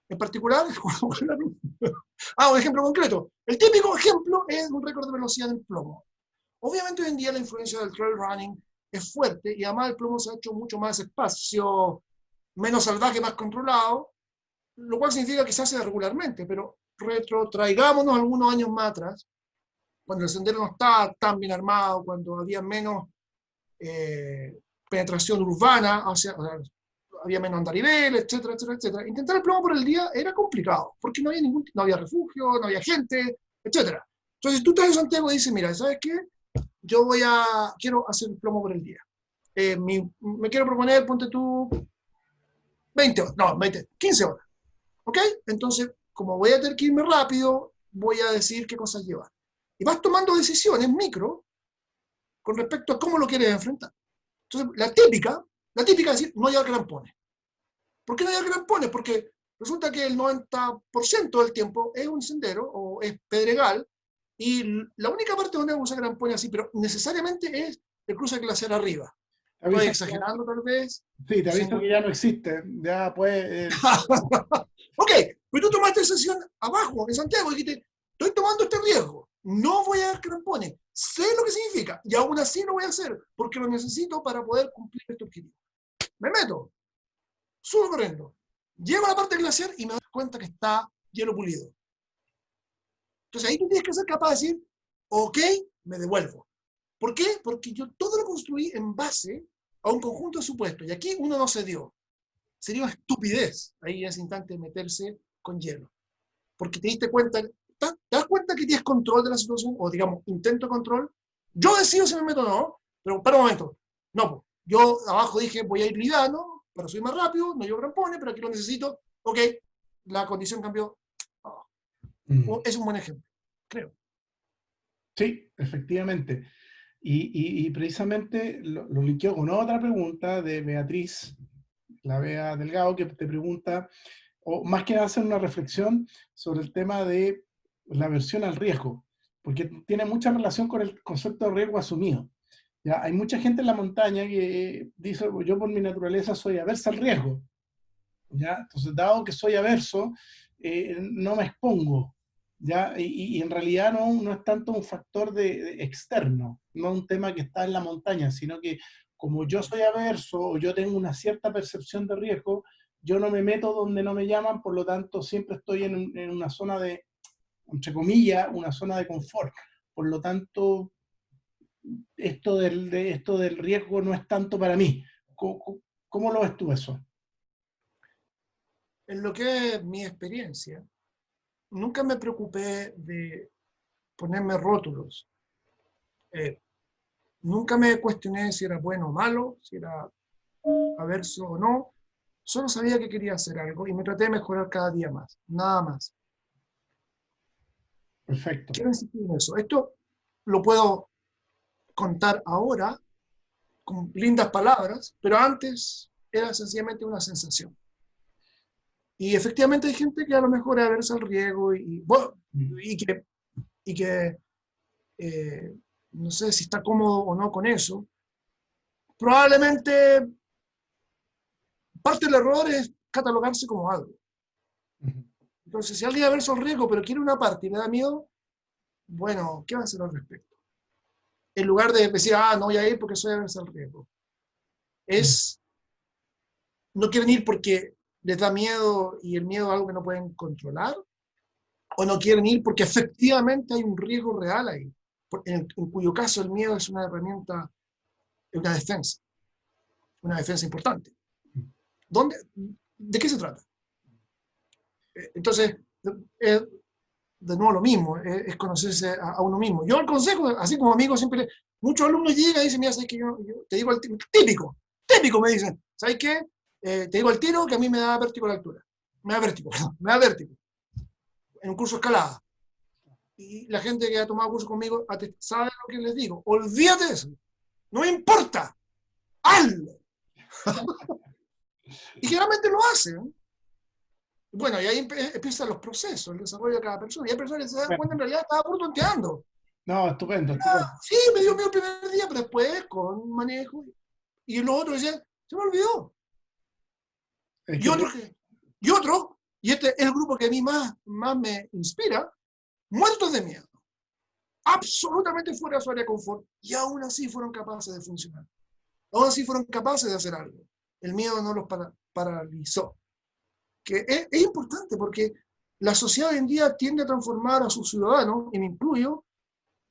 En particular, un ejemplo concreto. El típico ejemplo es un récord de velocidad en plomo. Obviamente hoy en día la influencia del trail running es fuerte y además el plomo se ha hecho mucho más espacio, menos salvaje, más controlado, lo cual significa que se hace regularmente, pero retrotraigámonos algunos años más atrás, cuando el sendero no estaba tan bien armado, cuando había menos penetración urbana, o sea, había menos andarivel, etcétera, etcétera, etcétera. Intentar el plomo por el día era complicado, porque no había refugio, no había gente, etcétera. Entonces, si tú estás en Santiago y dices, mira, ¿sabes qué? Yo quiero hacer el plomo por el día. Me quiero proponer, ponte tú, 15 horas. ¿Ok? Entonces, como voy a tener que irme rápido, voy a decir qué cosas llevar. Y vas tomando decisiones micro con respecto a cómo lo quieres enfrentar. Entonces, la típica es decir, no llevar crampones. ¿Por qué no llevar crampones? Porque resulta que el 90% del tiempo es un sendero o es pedregal, y la única parte donde vamos a usar crampones así, pero necesariamente es el cruce glaciar arriba. Te Estoy aviso, exagerando tal vez. sí, te aviso Siendo- que ya no existe. Ya pues, Ok, pero tú tomaste decisión abajo, en Santiago, y dijiste, estoy tomando este riesgo, no voy a dar crampones, sé lo que significa, y aún así lo voy a hacer, porque lo necesito para poder cumplir este objetivo. Me meto, subo corriendo, llego a la parte glaciar y me doy cuenta que está hielo pulido. Entonces ahí tú tienes que ser capaz de decir, ok, me devuelvo. ¿Por qué? Porque yo todo lo construí en base a un conjunto de supuestos, y aquí uno no se dio. Sería una estupidez ahí en ese instante meterse con hielo. Porque te diste cuenta, ¿te das cuenta que tienes control de la situación? O digamos, intento control. Yo decido si me meto o no, pero para un momento, no, pues, yo abajo dije voy a ir liviano, para subir más rápido, no llevo crampones, pero aquí lo necesito, ok, la condición cambió. Es un buen ejemplo, creo. sí, efectivamente. Y precisamente lo linkeó con otra pregunta de Beatriz, la Bea Delgado, que te pregunta, o más que nada hacer una reflexión sobre el tema de la aversión al riesgo, porque tiene mucha relación con el concepto de riesgo asumido. ¿Ya? Hay mucha gente en la montaña que dice, yo por mi naturaleza soy aversa al riesgo. ¿Ya? Entonces, dado que soy averso, no me expongo. ¿Ya? Y en realidad no es tanto un factor de externo, no un tema que está en la montaña, sino que como yo soy averso o yo tengo una cierta percepción de riesgo, yo no me meto donde no me llaman, por lo tanto siempre estoy en una zona de, entre comillas, una zona de confort. Por lo tanto, esto del riesgo no es tanto para mí. ¿Cómo lo ves tú eso? En lo que es mi experiencia, nunca me preocupé de ponerme rótulos. Eh, Nunca me cuestioné si era bueno o malo, si era averso o no. Solo sabía que quería hacer algo y me traté de mejorar cada día más, nada más. Perfecto. Quiero insistir en eso. Esto lo puedo contar ahora con lindas palabras, pero antes era sencillamente una sensación. Y efectivamente hay gente que a lo mejor es aversa al riesgo bueno, y que, y que eh, no sé si está cómodo o no con eso. Probablemente parte del error es catalogarse como algo. Entonces, si alguien aversa al riesgo, pero quiere una parte y le da miedo, bueno, ¿qué va a hacer al respecto? En lugar de decir, no voy a ir porque soy averso al riesgo. Es, no quieren ir porque les da miedo y el miedo es algo que no pueden controlar, o no quieren ir porque efectivamente hay un riesgo real ahí, en cuyo caso el miedo es una herramienta, es una defensa importante. ¿Dónde? ¿De qué se trata? Entonces, de nuevo lo mismo, es conocerse a uno mismo. Yo el consejo, así como amigo, siempre, muchos alumnos llegan y dicen, mira, ¿sabes qué? Yo te digo al típico me dicen, ¿sabes qué? Te digo al tiro que a mí me da vértigo la altura. Me da vértigo, me da vértigo. En un curso de escalada. Y la gente que ha tomado curso conmigo sabe lo que les digo. Olvídate de eso. No me importa. Hazlo. Y generalmente lo hacen. Bueno, y ahí empiezan los procesos, el desarrollo de cada persona. Y hay personas que se dan cuenta en realidad estaba puro tonteando. No, estupendo, estupendo. Sí, me dio miedo el primer día, pero después con manejo. Y los otros decían, se me olvidó. Es Y que otro, y este es el grupo que a mí más me inspira, muertos de miedo. Absolutamente fuera de su área de confort. Y aún así fueron capaces de funcionar. Aún así fueron capaces de hacer algo. El miedo no los paralizó. Que es importante porque la sociedad hoy en día tiende a transformar a sus ciudadanos, y me incluyo,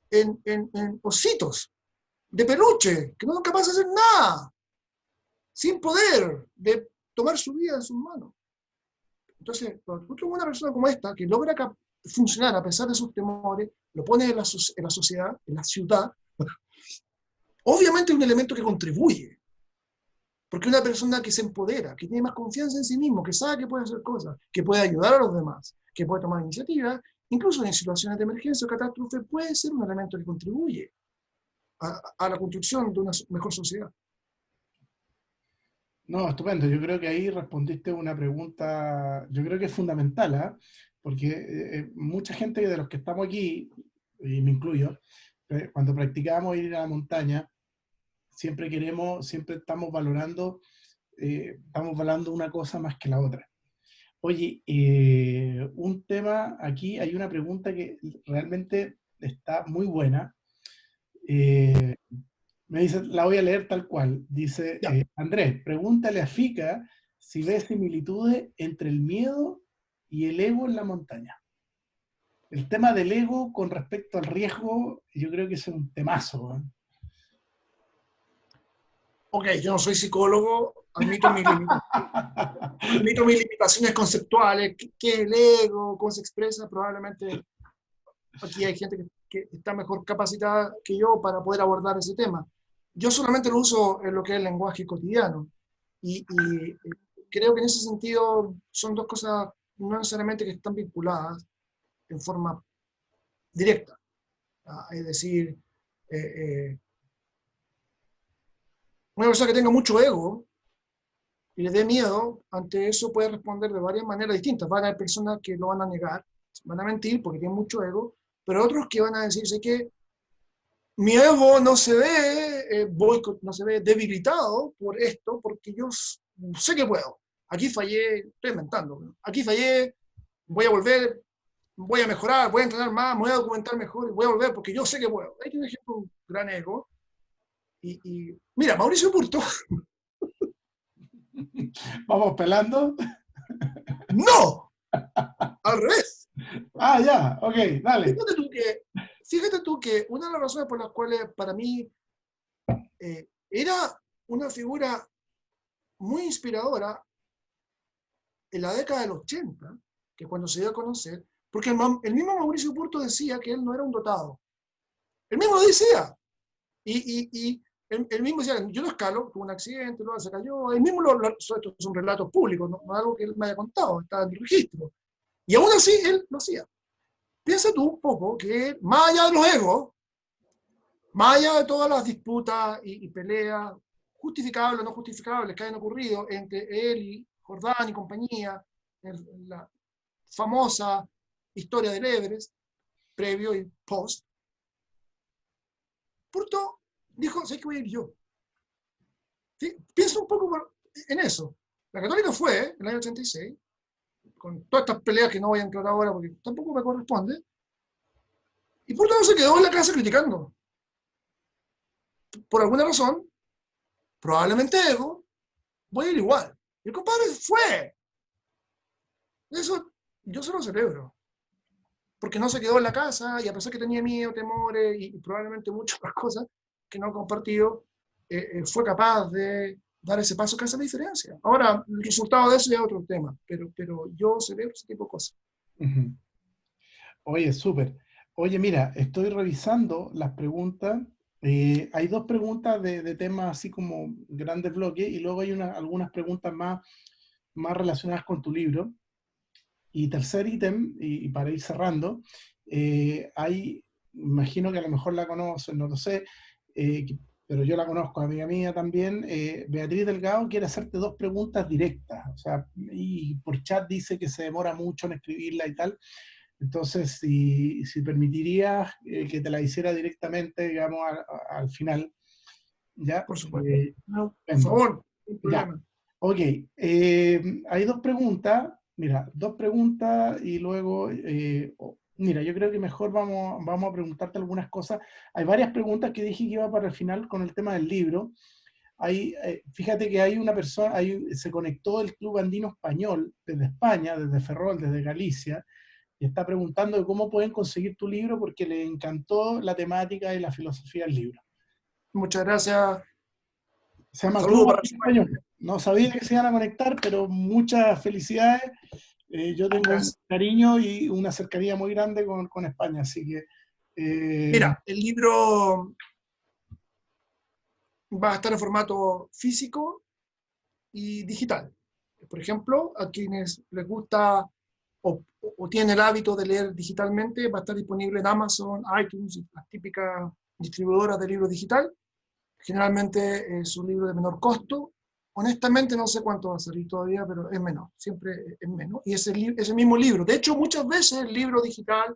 en ositos de peluche, que no son capaces de hacer nada, sin poder de tomar su vida en sus manos. Entonces, cuando tú tienes una persona como esta, que logra funcionar a pesar de sus temores, lo pones en la sociedad, en la ciudad, obviamente es un elemento que contribuye. Porque una persona que se empodera, que tiene más confianza en sí mismo, que sabe que puede hacer cosas, que puede ayudar a los demás, que puede tomar iniciativas, incluso en situaciones de emergencia o catástrofe, puede ser un elemento que contribuye a la construcción de una mejor sociedad. no, estupendo. Yo creo que ahí respondiste una pregunta, yo creo que es fundamental, ¿ah? Porque mucha gente de los que estamos aquí, y me incluyo, cuando practicábamos ir a la montaña, siempre estamos valorando una cosa más que la otra. Oye, un tema aquí, hay una pregunta que realmente está muy buena. Me dice, la voy a leer tal cual. Dice, Ya. Andrés, pregúntale a Fika si ve similitudes entre el miedo y el ego en la montaña. El tema del ego con respecto al riesgo, yo creo que es un temazo, ¿eh? Ok, yo no soy psicólogo, admito mis limitaciones conceptuales, qué es el ego, cómo se expresa, probablemente aquí hay gente que está mejor capacitada que yo para poder abordar ese tema. Yo solamente lo uso en lo que es el lenguaje cotidiano y creo que en ese sentido son dos cosas no necesariamente que están vinculadas en forma directa. Es decir, una persona que tenga mucho ego y le dé miedo, ante eso puede responder de varias maneras distintas. Van a haber personas que lo van a negar, van a mentir porque tienen mucho ego, pero otros que van a decirse que mi ego no se ve, no se ve debilitado por esto, porque yo sé que puedo. Aquí fallé, estoy inventando, aquí fallé, voy a volver, voy a mejorar, voy a entrenar más, me voy a documentar mejor y voy a volver porque yo sé que puedo. Hay un ejemplo, un gran ego. Mira, Mauricio Purto, Vamos pelando. no, al revés. Ah, ya, ok, dale. Fíjate tú que una de las razones por las cuales para mí era una figura muy inspiradora en la década del 80, que cuando se dio a conocer, porque el mismo Mauricio Purto decía que él no era un dotado. Él mismo lo decía. Y él mismo decía, yo no escalo, tuve un accidente, luego se cayó. Él mismo, esto es un relato público, no es algo que él me haya contado, está en el registro. Y aún así, él lo hacía. Piensa tú un poco que, más allá de los egos, más allá de todas las disputas y peleas, justificables o no justificables, que hayan ocurrido entre él y Jordán y compañía, en la famosa historia del Everest, previo y post, Purto dijo, sé que voy a ir yo. ¿Sí? Piensa un poco en eso. La Católica fue, en el año 86, con todas estas peleas que no voy a entrar ahora porque tampoco me corresponde, y Purto no se quedó en la casa criticando. Por alguna razón, probablemente ego, voy a ir igual. Y el compadre fue. Eso yo se lo celebro. Porque no se quedó en la casa y a pesar que tenía miedo, temores y probablemente muchas otras cosas que no ha compartido, fue capaz de dar ese paso que hace la diferencia. Ahora, el resultado de eso ya es otro tema, pero yo celebro ese tipo de cosas. Uh-huh. Oye, súper. Oye, mira, estoy revisando las preguntas. Hay dos preguntas de temas así como grandes bloques y luego hay algunas preguntas más relacionadas con tu libro. Y tercer ítem, y para ir cerrando, imagino que a lo mejor la conocen, no lo sé, pero yo la conozco, amiga mía también. Beatriz Delgado quiere hacerte dos preguntas directas, o sea, y por chat dice que se demora mucho en escribirla y tal. Entonces, si permitirías que te la hiciera directamente, digamos, al final, ¿ya? Por supuesto. No, por Bueno, favor, sin ya. problema. Ok, hay dos preguntas, mira, dos preguntas y luego, mira, yo creo que mejor vamos a preguntarte algunas cosas. Hay varias preguntas que dije que iba para el final con el tema del libro. Fíjate que hay una persona, se conectó el Club Andino Español desde España, desde Ferrol, desde Galicia, y está preguntando de cómo pueden conseguir tu libro porque le encantó la temática y la filosofía del libro. Muchas gracias. Se llama Saludos Club para Andino Español. No sabía que se iban a conectar, pero muchas felicidades. Yo tengo un cariño y una cercanía muy grande con España, así que... Mira, el libro va a estar en formato físico y digital. Por ejemplo, a quienes les gusta o tienen el hábito de leer digitalmente, va a estar disponible en Amazon, iTunes y las típicas distribuidoras de libros digital. Generalmente es un libro de menor costo. Honestamente no sé cuánto va a salir todavía, pero es menor, siempre es menos. Y es el mismo libro. De hecho, muchas veces el libro digital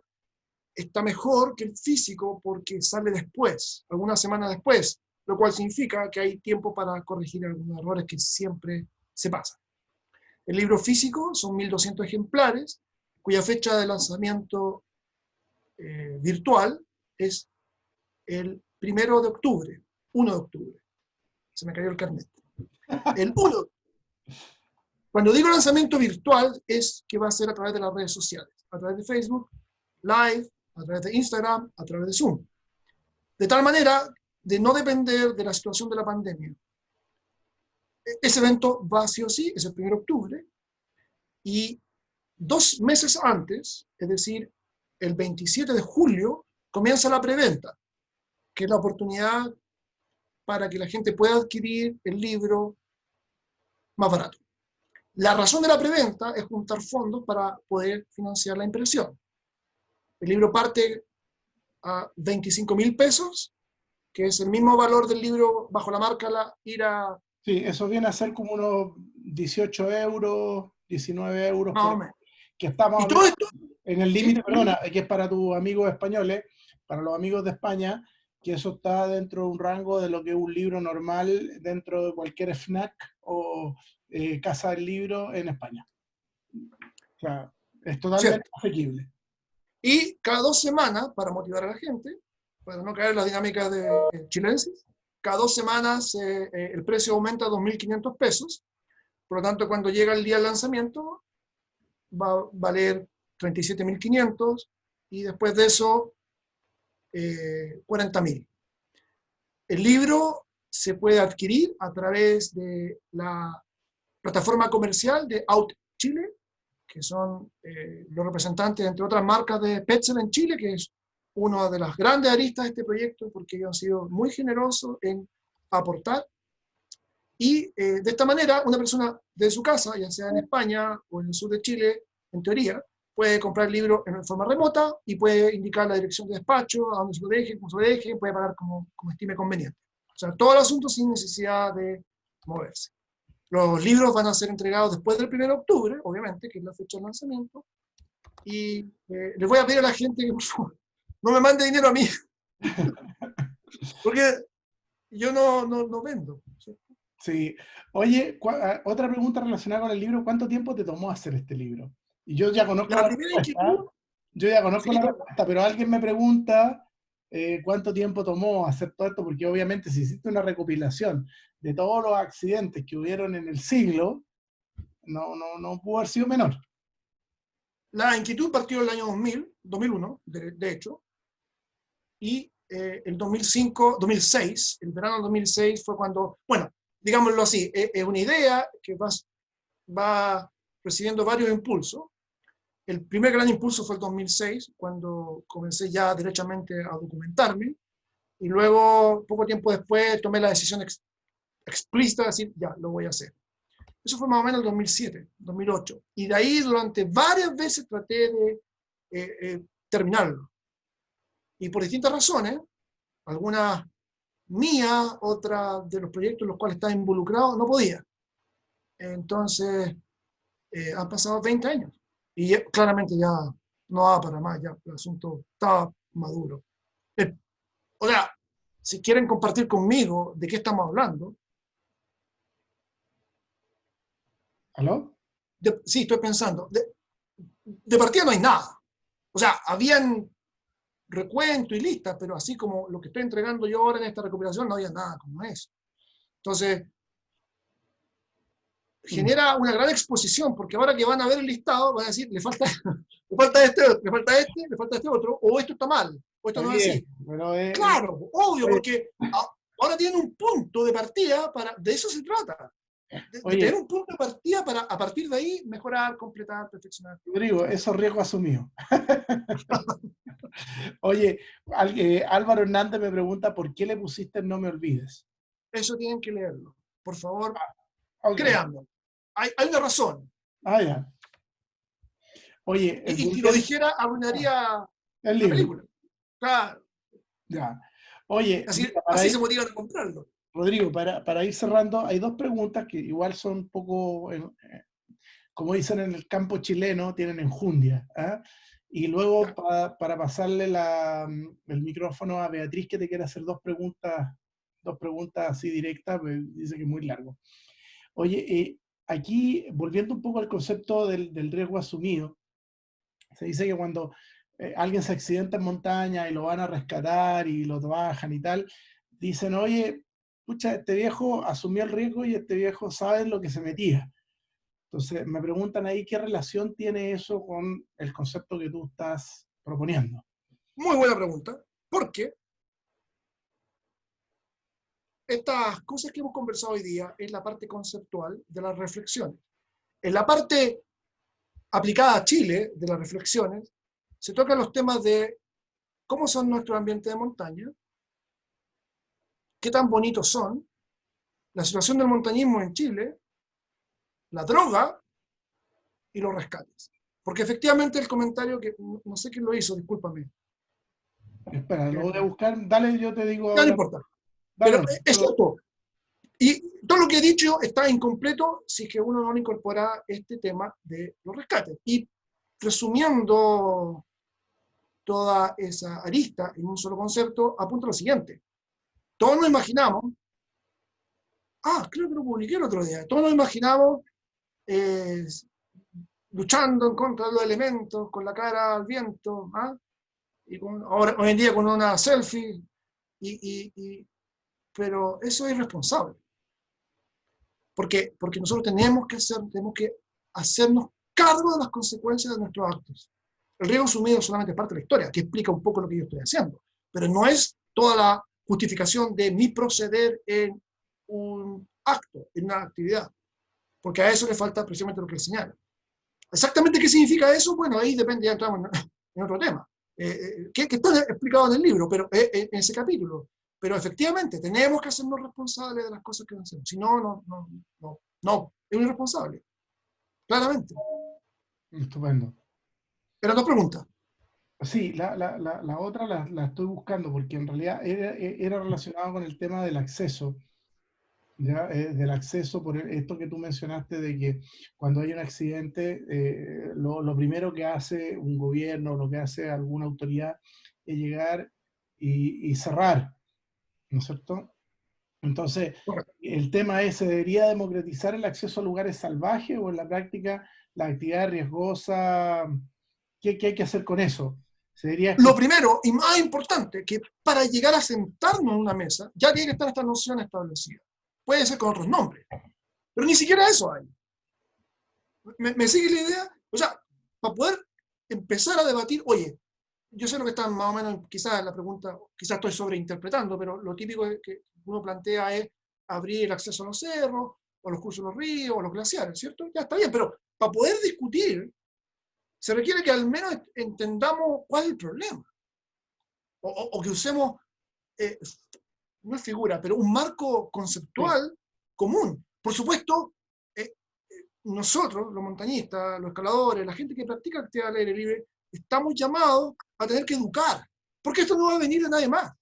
está mejor que el físico porque sale después, algunas semanas después. lo cual significa que hay tiempo para corregir algunos errores que siempre se pasan. El libro físico son 1.200 ejemplares, cuya fecha de lanzamiento virtual es el 1 de octubre, 1 de octubre. Se me cayó el carnet. El 1. Cuando digo lanzamiento virtual, es que va a ser a través de las redes sociales, a través de Facebook, Live, a través de Instagram, a través de Zoom. De tal manera de no depender de la situación de la pandemia. Ese evento va sí o sí, es el 1 de octubre, y 2 meses antes, es decir, el 27 de julio, comienza la preventa, que es la oportunidad para que la gente pueda adquirir el libro más barato. La razón de la preventa es juntar fondos para poder financiar la impresión. El libro parte a 25.000 pesos, que es el mismo valor del libro bajo la marca La Ira. Sí, eso viene a ser como unos 18 euros, 19 euros, Más o menos. que estamos Y todo hablando esto, en el límite, sí, perdona, que es para tus amigos españoles, para los amigos de España, que eso está dentro de un rango de lo que es un libro normal dentro de cualquier FNAC o casa del libro en España. O sea, es totalmente cierto. asequible. Y cada 2 semanas, para motivar a la gente, para no caer en las dinámicas de chilenses, cada 2 semanas el precio aumenta a 2.500 pesos. Por lo tanto, cuando llega el día del lanzamiento, va a valer 37.500 y después de eso 40.000. El libro se puede adquirir a través de la plataforma comercial de Out Chile, que son los representantes, entre otras marcas, de Petzl en Chile, que es una de las grandes aristas de este proyecto, porque ellos han sido muy generosos en aportar. Y de esta manera, una persona de su casa, ya sea en España o en el sur de Chile, en teoría, puede comprar el libro en forma remota y puede indicar la dirección de despacho, a dónde se lo deje, cómo se lo deje, puede pagar como estime conveniente. O sea, todo el asunto sin necesidad de moverse. Los libros van a ser entregados después del 1 de octubre, obviamente, que es la fecha de lanzamiento. Y les voy a pedir a la gente que, por favor, no me mande dinero a mí. Porque yo no vendo. ¿Sí? Sí. Oye, otra pregunta relacionada con el libro, ¿cuánto tiempo te tomó hacer este libro? Y yo ya conozco La la primera respuesta, inquietud, yo ya conozco sí, la respuesta, pero alguien me pregunta cuánto tiempo tomó hacer todo esto, porque obviamente si hiciste una recopilación de todos los accidentes que hubieron en el siglo, no pudo haber sido menor. la inquietud partió el año 2001, de hecho, y el 2006, el verano del 2006 fue cuando, bueno, digámoslo así, es una idea que va recibiendo varios impulsos. El primer gran impulso fue el 2006, cuando comencé ya derechamente a documentarme, y luego, poco tiempo después, tomé la decisión explícita de decir, ya, lo voy a hacer. Eso fue más o menos el 2007, 2008. Y de ahí, durante varias veces, traté de terminarlo. Y por distintas razones, algunas mías, otras de los proyectos en los cuales estaba involucrado, no podía. Entonces, han pasado 20 años. Y claramente ya no va para más, ya el asunto estaba maduro. O sea, si quieren compartir conmigo de qué estamos hablando. ¿Aló? Sí, estoy pensando. De partida no hay nada. O sea, habían recuento y listas, pero así como lo que estoy entregando yo ahora en esta recuperación, no había nada como eso. Entonces, genera una gran exposición, porque ahora que van a ver el listado, van a decir, le falta este, le falta este, le falta este otro, o esto está mal, o esto Está no es bien, así. pero Claro, obvio, porque ahora tienen un punto de partida, de eso se trata. De tener oye, un punto de partida para, a partir de ahí, mejorar, completar, perfeccionar. Rodrigo, esos riesgos asumidos. Oye, Álvaro Hernández me pregunta por qué le pusiste No me olvides. Eso tienen que leerlo. Por favor, Ok. créanlo. Hay una razón. Ah, ya. Oye, el Y si lo Burger, dijera, arruinaría el la libro. película. Claro, Ya. Oye, así, mira, así se motivan a comprarlo. Rodrigo, para ir cerrando, hay dos preguntas que igual son un poco, como dicen en el campo chileno, tienen enjundia. ¿Ah? Y luego para pasarle el micrófono a Beatriz, que te quiere hacer dos preguntas dos preguntas así directas, dice que es muy largo. Oye, aquí, volviendo un poco al concepto del riesgo asumido, se dice que cuando alguien se accidenta en montaña y lo van a rescatar y lo bajan y tal, dicen, oye, pucha, este viejo asumió el riesgo y este viejo sabe en lo que se metía. Entonces, me preguntan ahí qué relación tiene eso con el concepto que tú estás proponiendo. Muy buena pregunta, porque estas cosas que hemos conversado hoy día es la parte conceptual de las reflexiones. En la parte aplicada a Chile de las reflexiones, se tocan los temas de cómo son nuestros ambientes de montaña, qué tan bonitos son, la situación del montañismo en Chile, la droga y los rescates. Porque efectivamente el comentario que no sé quién lo hizo, discúlpame. Espera, lo voy a buscar. Dale, yo te digo Ya no ahora. importa. Dale, Pero es cierto. Y todo lo que he dicho está incompleto si es que uno no incorpora este tema de los rescates. Y resumiendo toda esa arista en un solo concepto, apunta lo siguiente. Todos nos imaginamos, creo que lo publiqué el otro día, todos nos imaginamos luchando en contra de los elementos, con la cara al viento, y ahora, hoy en día con una selfie, pero eso es irresponsable. Porque nosotros tenemos que hacernos cargo de las consecuencias de nuestros actos. El riesgo asumido solamente es parte de la historia, que explica un poco lo que yo estoy haciendo, pero no es toda la justificación de mi proceder en un acto, en una actividad, porque a eso le falta precisamente lo que le señala. ¿Exactamente qué significa eso? Bueno, ahí depende, ya entramos en otro tema, que está explicado en el libro, pero en ese capítulo. Pero efectivamente, tenemos que hacernos responsables de las cosas que hacemos. Si no, es un irresponsable. Claramente. estupendo. Eran dos preguntas. Sí, la otra la estoy buscando porque en realidad era relacionado con el tema del acceso. ¿Ya? Del acceso, por esto que tú mencionaste de que cuando hay un accidente, lo primero que hace un gobierno, lo que hace alguna autoridad es llegar y cerrar, ¿no es cierto? Entonces, Correcto. el tema es, ¿se debería democratizar el acceso a lugares salvajes o en la práctica la actividad riesgosa? ¿Qué hay que hacer con eso? ¿Se debería Lo primero y más importante, que para llegar a sentarnos en una mesa, ya tiene que estar esta noción establecida. Puede ser con otros nombres, pero ni siquiera eso hay. ¿Me sigue la idea? O sea, para poder empezar a debatir, oye, yo sé lo que está más o menos, quizás la pregunta, quizás estoy sobreinterpretando, pero lo típico que uno plantea es abrir el acceso a los cerros, o los cursos de los ríos, o los glaciares, ¿cierto? Ya está bien, pero para poder discutir, se requiere que al menos entendamos cuál es el problema. O que usemos, no es figura, pero un marco conceptual común. Por supuesto, nosotros, los montañistas, los escaladores, la gente que practica actividad al aire libre, estamos llamados a tener que educar, porque esto no va a venir de nadie más.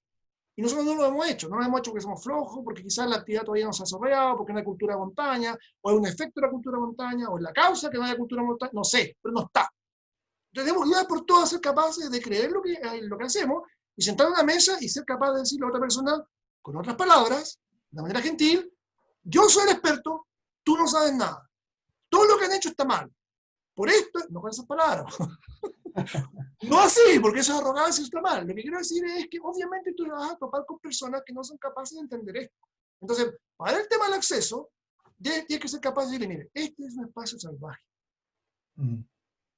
Y nosotros no lo hemos hecho, no lo hemos hecho porque somos flojos, porque quizás la actividad todavía no se ha desarrollado, porque no hay cultura de montaña, o hay un efecto de la cultura de montaña, o es la causa que no haya cultura de montaña, no sé, pero no está. Entonces debemos ya por todas ser capaces de creer lo que hacemos y sentar en una mesa y ser capaz de decirle a otra persona, con otras palabras, de manera gentil, yo soy el experto, tú no sabes nada. Todo lo que han hecho está mal. Por esto, no con esas palabras. No así, porque eso es arrogancia y está mal. Lo que quiero decir es que obviamente tú vas a topar con personas que no son capaces de entender esto. Entonces, para el tema del acceso, tienes que ser capaz de decirle, mire, este es un espacio salvaje.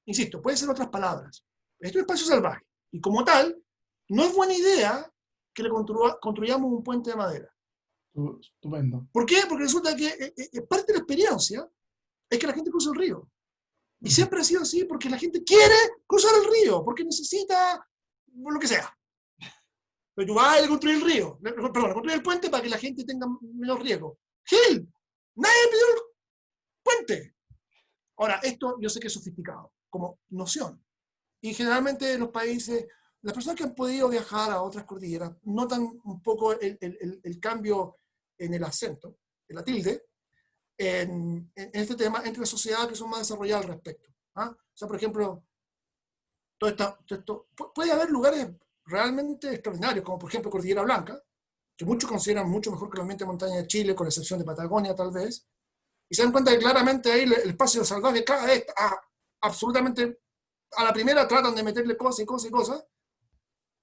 Insisto, pueden ser otras palabras. Este es un espacio salvaje. Y como tal, no es buena idea que le construyamos un puente de madera. Estupendo. ¿Por qué? Porque resulta que parte de la experiencia es que la gente cruza el río. Y siempre ha sido así porque la gente quiere cruzar el río, porque necesita lo que sea. Pero tú vas a construir el río, perdón, a construir el puente para que la gente tenga menos riesgo. ¡Gil! ¡Nadie pidió el puente! Ahora, esto yo sé que es sofisticado, como noción. Y generalmente en los países, las personas que han podido viajar a otras cordilleras notan un poco el cambio en el acento, en la tilde, en este tema entre las sociedades que son más desarrolladas al respecto. O sea, por ejemplo, puede haber lugares realmente extraordinarios, como por ejemplo Cordillera Blanca, que muchos consideran mucho mejor que el ambiente de montaña de Chile, con la excepción de Patagonia tal vez, y se dan cuenta que claramente ahí el espacio salvaje cada vez absolutamente a la primera tratan de meterle cosas y cosas y cosas,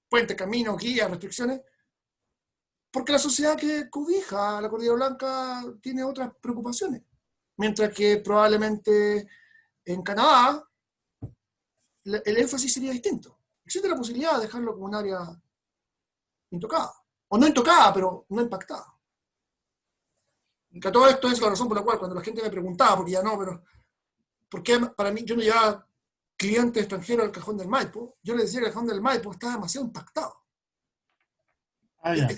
puentes, caminos, guías, restricciones, porque la sociedad que cobija a la Cordillera Blanca tiene otras preocupaciones. Mientras que probablemente en Canadá el énfasis sería distinto. Existe la posibilidad de dejarlo como un área intocada. O no intocada, pero no impactada. Y que todo esto es la razón por la cual cuando la gente me preguntaba, porque ya no, pero ¿por qué para mí yo no llevaba clientes extranjeros al Cajón del Maipo? Yo les decía que el Cajón del Maipo está demasiado impactado. Ah, ya.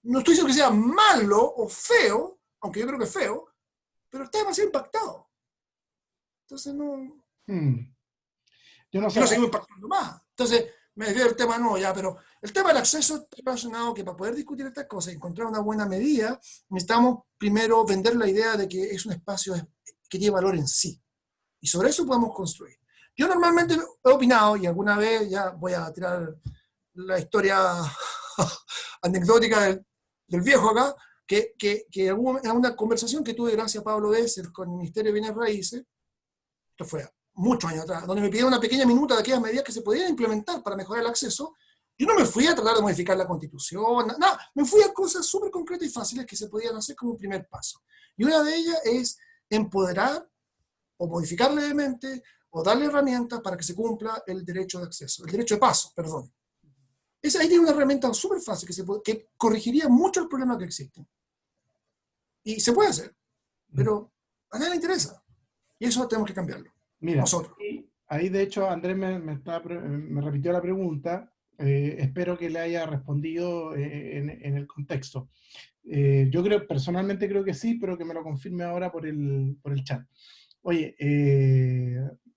No estoy diciendo que sea malo o feo, aunque yo creo que es feo, pero está demasiado impactado. Entonces no... Hmm. Yo no Y lo sé. seguimos impactando más. Entonces, me desvío del tema no ya, pero el tema del acceso está relacionado que para poder discutir estas cosas y encontrar una buena medida, necesitamos primero vender la idea de que es un espacio que tiene valor en sí. Y sobre eso podemos construir. Yo normalmente he opinado, y alguna vez ya voy a tirar la historia anecdótica del viejo acá, que en una conversación que tuve gracias a Pablo Besser con el Ministerio de Bienes Raíces, esto fue muchos años atrás, donde me pidieron una pequeña minuta de aquellas medidas que se podían implementar para mejorar el acceso, yo no me fui a tratar de modificar la Constitución, nada, me fui a cosas súper concretas y fáciles que se podían hacer como un primer paso. Y una de ellas es empoderar o modificar levemente o darle herramientas para que se cumpla el derecho de acceso, el derecho de paso, perdón. Esa ahí tiene una herramienta súper fácil que corregiría mucho el problema que existen. Y se puede hacer, pero a nadie le interesa. Y eso tenemos que cambiarlo, Mira, nosotros. ahí de hecho Andrés me repitió la pregunta. Espero que le haya respondido en el contexto. Yo personalmente creo que sí, pero que me lo confirme ahora por el chat. Oye,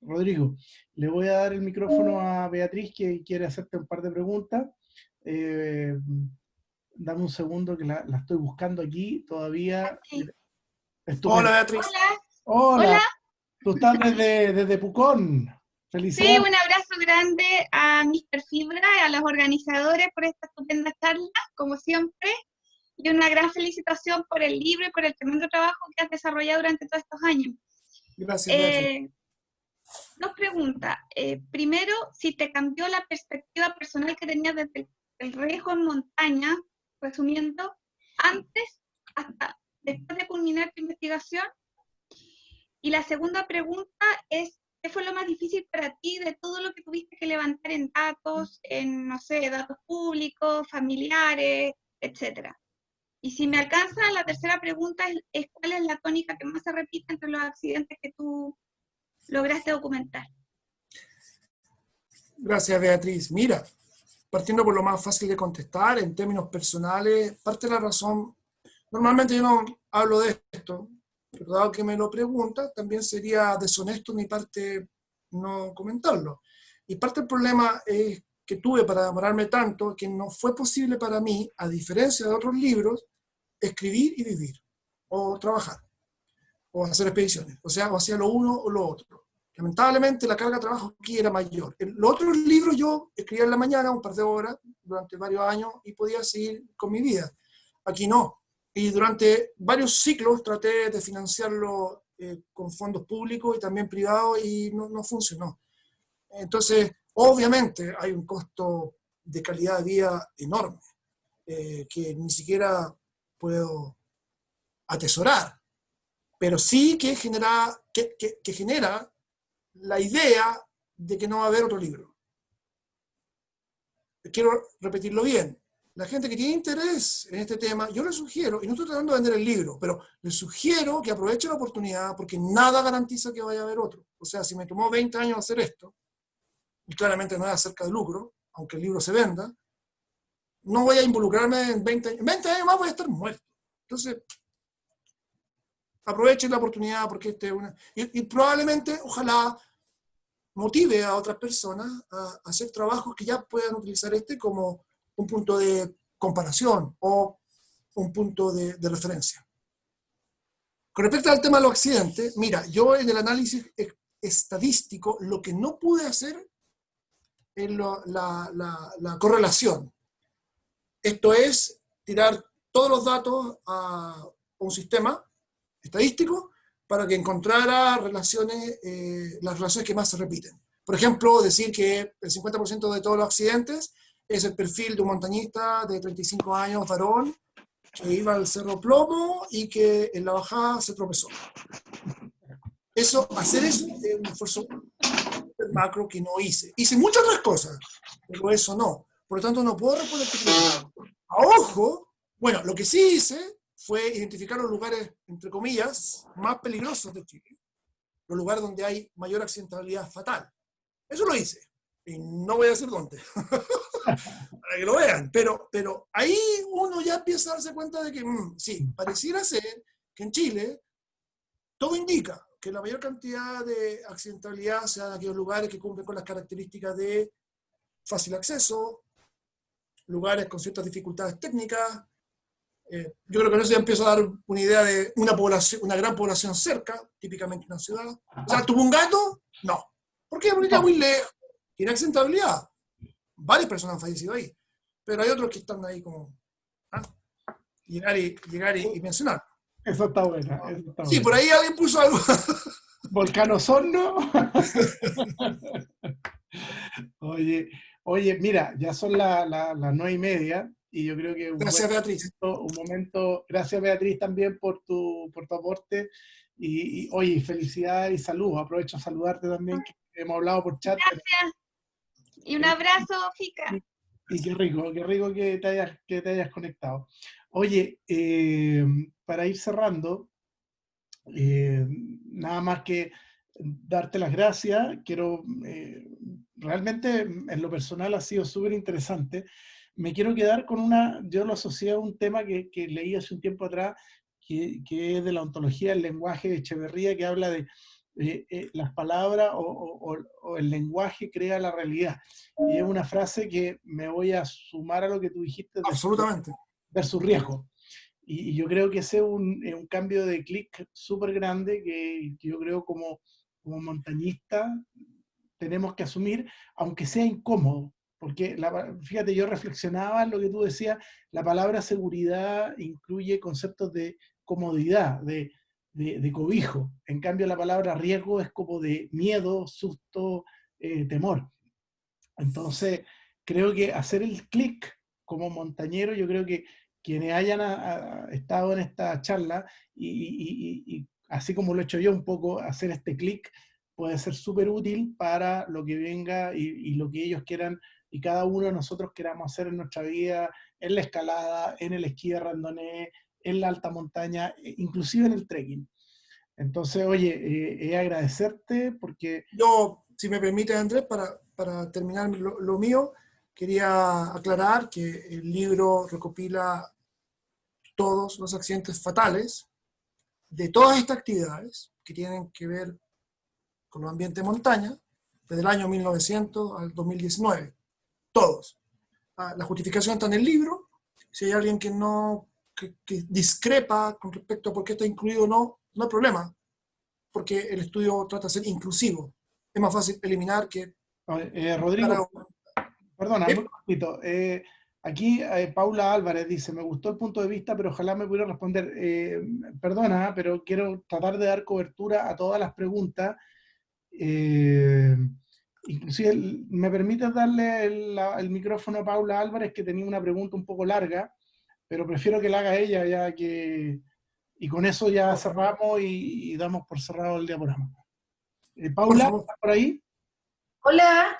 Rodrigo, le voy a dar el micrófono a Beatriz que quiere hacerte un par de preguntas. Eh, Dame un segundo que la estoy buscando aquí todavía. Sí. Hola, Estupendo. Beatriz. Hola, Hola, hola. tú estás desde Pucón. Sí, Felicidades. un abrazo grande a Mr. Fibra y a los organizadores por esta estupenda charla, como siempre, y una gran felicitación por el libro y por el tremendo trabajo que has desarrollado durante todos estos años. Gracias, Beatriz. Dos preguntas. Primero, si te cambió la perspectiva personal que tenías desde el riesgo en montaña, resumiendo, antes hasta después de culminar tu investigación. Y la segunda pregunta es, ¿qué fue lo más difícil para ti de todo lo que tuviste que levantar en datos, en, no sé, datos públicos, familiares, etcétera? Y si me alcanza, la tercera pregunta es ¿cuál es la tónica que más se repite entre los accidentes que tú lograste documentar? Gracias, Beatriz. Mira, partiendo por lo más fácil de contestar, en términos personales, parte de la razón, normalmente yo no hablo de esto, pero dado que me lo pregunta, también sería deshonesto de mi parte no comentarlo. Y parte del problema es que tuve para demorarme tanto que no fue posible para mí, a diferencia de otros libros, escribir y vivir, o trabajar, o hacer expediciones. O sea, o hacía lo uno o lo otro. Lamentablemente la carga de trabajo aquí era mayor. En los otros libros yo escribía en la mañana un par de horas durante varios años y podía seguir con mi vida. Aquí no. Y durante varios ciclos traté de financiarlo con fondos públicos y también privados y no funcionó. Entonces, obviamente hay un costo de calidad de vida enorme que ni siquiera puedo atesorar, pero sí que genera la idea de que no va a haber otro libro. Quiero repetirlo bien. La gente que tiene interés en este tema, yo les sugiero, y no estoy tratando de vender el libro, pero les sugiero que aprovechen la oportunidad porque nada garantiza que vaya a haber otro. O sea, si me tomó 20 años hacer esto, y claramente no es acerca de lucro, aunque el libro se venda, no voy a involucrarme en 20 años. En 20 años más voy a estar muerto. Entonces, aprovechen la oportunidad porque este es una... Y probablemente, ojalá, motive a otras personas a hacer trabajos que ya puedan utilizar este como un punto de comparación o un punto de referencia. Con respecto al tema de los accidentes, mira, yo en el análisis estadístico lo que no pude hacer es la correlación. Esto es, tirar todos los datos a un sistema estadístico para que encontrara relaciones, las relaciones que más se repiten. Por ejemplo, decir que el 50% de todos los accidentes es el perfil de un montañista de 35 años, varón, que iba al Cerro Plomo y que en la bajada se tropezó. Hacer eso es un esfuerzo macro que no hice. Hice muchas otras cosas, pero eso no. Por lo tanto, no puedo responder tu pregunta. A ojo, bueno, lo que sí hice fue identificar los lugares, entre comillas, más peligrosos de Chile, los lugares donde hay mayor accidentabilidad fatal. Eso lo hice. Y no voy a decir dónde, para que lo vean. Pero ahí uno ya empieza a darse cuenta de que, sí, pareciera ser que en Chile todo indica que la mayor cantidad de accidentabilidad se da en aquellos lugares que cumplen con las características de fácil acceso, lugares con ciertas dificultades técnicas. Yo creo que eso ya empieza a dar una idea de una gran población cerca, típicamente una ciudad. O sea, ¿Tupungato? No. ¿Por qué? Porque está muy lejos. Tiene accidentabilidad. Varias personas han fallecido ahí. Pero hay otros que están ahí como... llegar y mencionar. Eso está buena. Sí, por ahí alguien puso algo. Volcán Osorno. Oye, mira, ya son las 9:30 y yo creo que Gracias, Beatriz. un momento, gracias Beatriz también por tu aporte y oye, felicidades y saludos, aprovecho a saludarte también, que hemos hablado por chat. Gracias. Y un abrazo, Fica. Y qué rico que te hayas conectado. Oye, para ir cerrando, nada más que darte las gracias. Quiero, realmente en lo personal ha sido súper interesante. Me quiero quedar con yo lo asocié a un tema que leí hace un tiempo atrás, que es de la ontología del lenguaje de Echeverría, que habla de las palabras o el lenguaje crea la realidad. Y es una frase que me voy a sumar a lo que tú dijiste. Absolutamente. Versus riesgo. Y yo creo que ese es un cambio de clic súper grande que yo creo como montañista tenemos que asumir, aunque sea incómodo. Porque, fíjate, yo reflexionaba en lo que tú decías, la palabra seguridad incluye conceptos de comodidad, de cobijo. En cambio, la palabra riesgo es como de miedo, susto, temor. Entonces, creo que hacer el clic como montañero, yo creo que quienes hayan estado en esta charla y así como lo he hecho yo un poco, hacer este clic puede ser súper útil para lo que venga y lo que ellos quieran y cada uno de nosotros queramos hacer en nuestra vida, en la escalada, en el esquí de randonee, en la alta montaña, inclusive en el trekking. Entonces, oye, agradecerte porque... Yo, si me permite, Andrés, para terminar lo mío, quería aclarar que el libro recopila todos los accidentes fatales de todas estas actividades que tienen que ver con los ambientes de montaña, desde el año 1900 al 2019. Todos. La justificación está en el libro. Si hay alguien que discrepa con respecto a por qué está incluido o no, no hay problema, porque el estudio trata de ser inclusivo. Es más fácil eliminar que... Rodrigo, perdona, muy poquito. Aquí Paula Álvarez dice, me gustó el punto de vista, pero ojalá me pudiera responder. Perdona, pero quiero tratar de dar cobertura a todas las preguntas. Inclusive, ¿me permites darle el micrófono a Paula Álvarez, que tenía una pregunta un poco larga, pero prefiero que la haga ella, ya que... Y con eso ya cerramos y damos por cerrado el diaporama. Paula, ¿estás por ahí? Hola.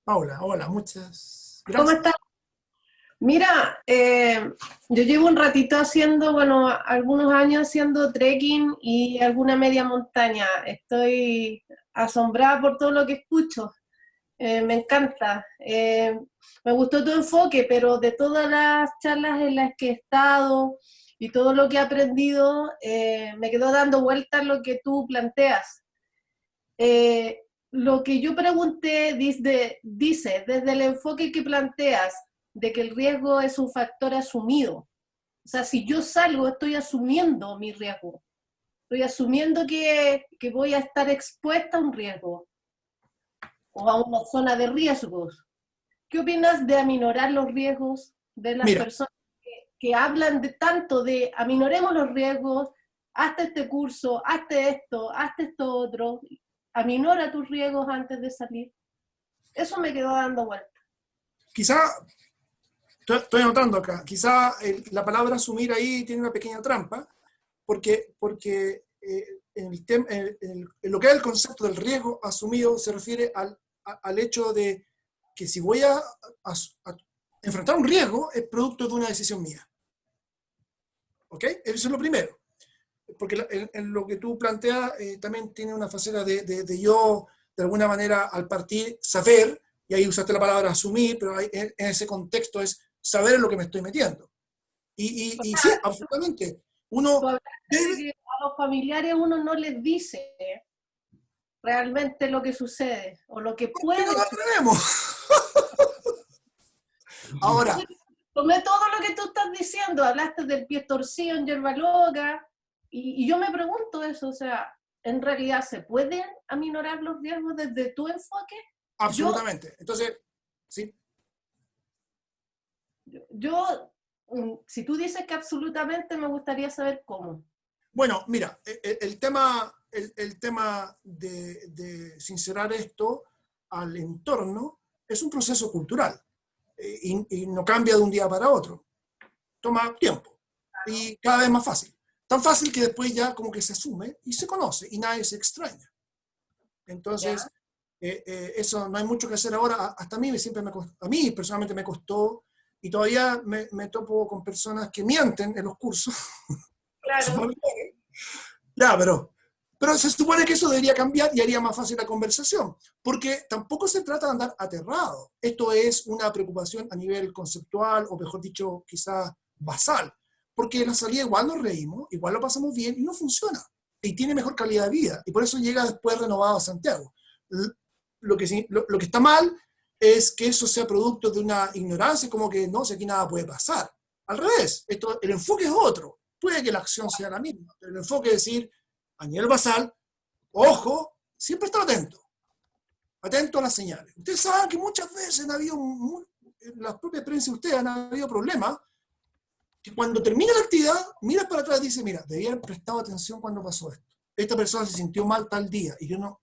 Paula, hola, muchas gracias. ¿Cómo estás? Mira, yo llevo un ratito haciendo, bueno, algunos años haciendo trekking y alguna media montaña. Estoy asombrada por todo lo que escucho. Me encanta. Me gustó tu enfoque, pero de todas las charlas en las que he estado y todo lo que he aprendido, me quedó dando vueltas lo que tú planteas. Lo que yo pregunté dice, desde el enfoque que planteas, de que el riesgo es un factor asumido. O sea, si yo salgo, estoy asumiendo mi riesgo. Estoy asumiendo que voy a estar expuesta a un riesgo o a una zona de riesgos. ¿Qué opinas de aminorar los riesgos de las personas que hablan de tanto de aminoremos los riesgos, hazte este curso, hazte esto otro, aminora tus riesgos antes de salir. Eso me quedó dando vuelta. Quizá, estoy anotando acá, quizá la palabra asumir ahí tiene una pequeña trampa, porque en lo que es el concepto del riesgo asumido se refiere al hecho de que si voy a enfrentar un riesgo es producto de una decisión mía. ¿Ok? Eso es lo primero. Porque en lo que tú planteas también tiene una faceta de yo, de alguna manera, al partir, saber, y ahí usaste la palabra asumir, pero en ese contexto es saber en lo que me estoy metiendo. Y sí, absolutamente. Uno debe... A los familiares uno no les dice realmente lo que sucede, o lo que puede no suceder. Ahora, Tomé todo lo que tú estás diciendo, hablaste del pie torcido en hierba loca, y yo me pregunto eso, o sea, ¿en realidad se pueden aminorar los riesgos desde tu enfoque? absolutamente. Entonces, sí. Si tú dices que absolutamente, me gustaría saber cómo. Bueno, mira, el tema de sincerar esto al entorno es un proceso cultural y no cambia de un día para otro. Toma tiempo y cada vez más fácil. Tan fácil que después ya como que se asume y se conoce y nadie se extraña. Entonces, eso no hay mucho que hacer ahora. Hasta a mí a mí personalmente me costó y todavía me topo con personas que mienten en los cursos. Claro. Ya, pero se supone que eso debería cambiar y haría más fácil la conversación, porque tampoco se trata de andar aterrado. Esto es una preocupación a nivel conceptual, o mejor dicho, quizás basal, porque en la salida igual nos reímos, igual lo pasamos bien y no funciona, y tiene mejor calidad de vida, y por eso llega después renovado a Santiago. Lo que está mal es que eso sea producto de una ignorancia, como que no sé, aquí nada puede pasar. Al revés, el enfoque es otro. Puede que la acción sea la misma, pero el enfoque es decir, a nivel basal, ojo, siempre estar atento a las señales. Ustedes saben que muchas veces han habido, en la propia experiencia de ustedes han habido problemas, que cuando termina la actividad, miras para atrás y dices, mira, debía haber prestado atención cuando pasó esto. Esta persona se sintió mal tal día y yo no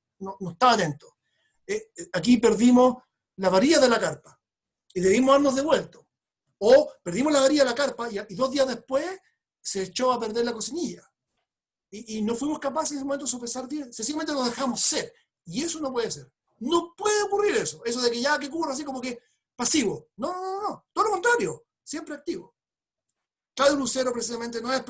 estaba atento. Aquí perdimos la varilla de la carpa y debimos habernos devuelto. O perdimos la varilla de la carpa y 2 días después se echó a perder la cocinilla. Y no fuimos capaces en ese momento de sopesar bien, sencillamente lo dejamos ser. Y eso no puede ser. No puede ocurrir eso. Eso de que ya que ocurra así como que pasivo. No. Todo lo contrario. Siempre activo. Claudio Lucero precisamente no es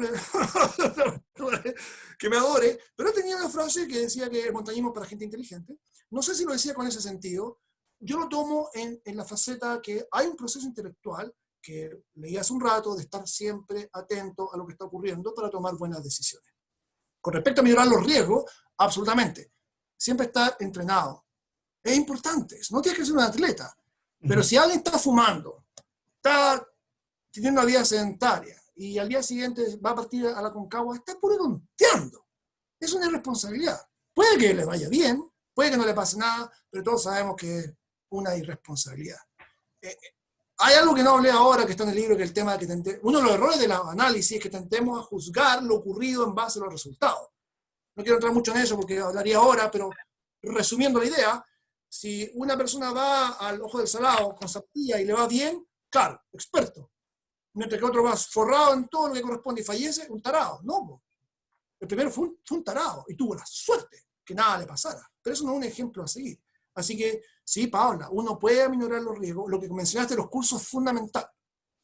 que me adore, pero él tenía una frase que decía que el montañismo es para gente inteligente. No sé si lo decía con ese sentido. Yo lo tomo en la faceta que hay un proceso intelectual que leí hace un rato de estar siempre atento a lo que está ocurriendo para tomar buenas decisiones. Con respecto a mejorar los riesgos, absolutamente. Siempre estar entrenado. Es importante. No tienes que ser un atleta. Pero si alguien está fumando, está teniendo una vida sedentaria y al día siguiente va a partir a la Concagua, está puro tonteando. Es una irresponsabilidad. Puede que le vaya bien, puede que no le pase nada, pero todos sabemos que es una irresponsabilidad. Hay algo que no hablé ahora, que está en el libro, que es el tema de que uno de los errores del análisis es que tentemos a juzgar lo ocurrido en base a los resultados. No quiero entrar mucho en eso porque hablaría ahora, pero resumiendo la idea, si una persona va al Ojo del Salado con zapatilla y le va bien, claro, experto. Mientras que otro va forrado en todo lo que corresponde y fallece, un tarado. No, el primero fue un tarado y tuvo la suerte que nada le pasara. Pero eso no es un ejemplo a seguir. Así que, sí, Paola, uno puede aminorar los riesgos. Lo que mencionaste de los cursos es fundamental.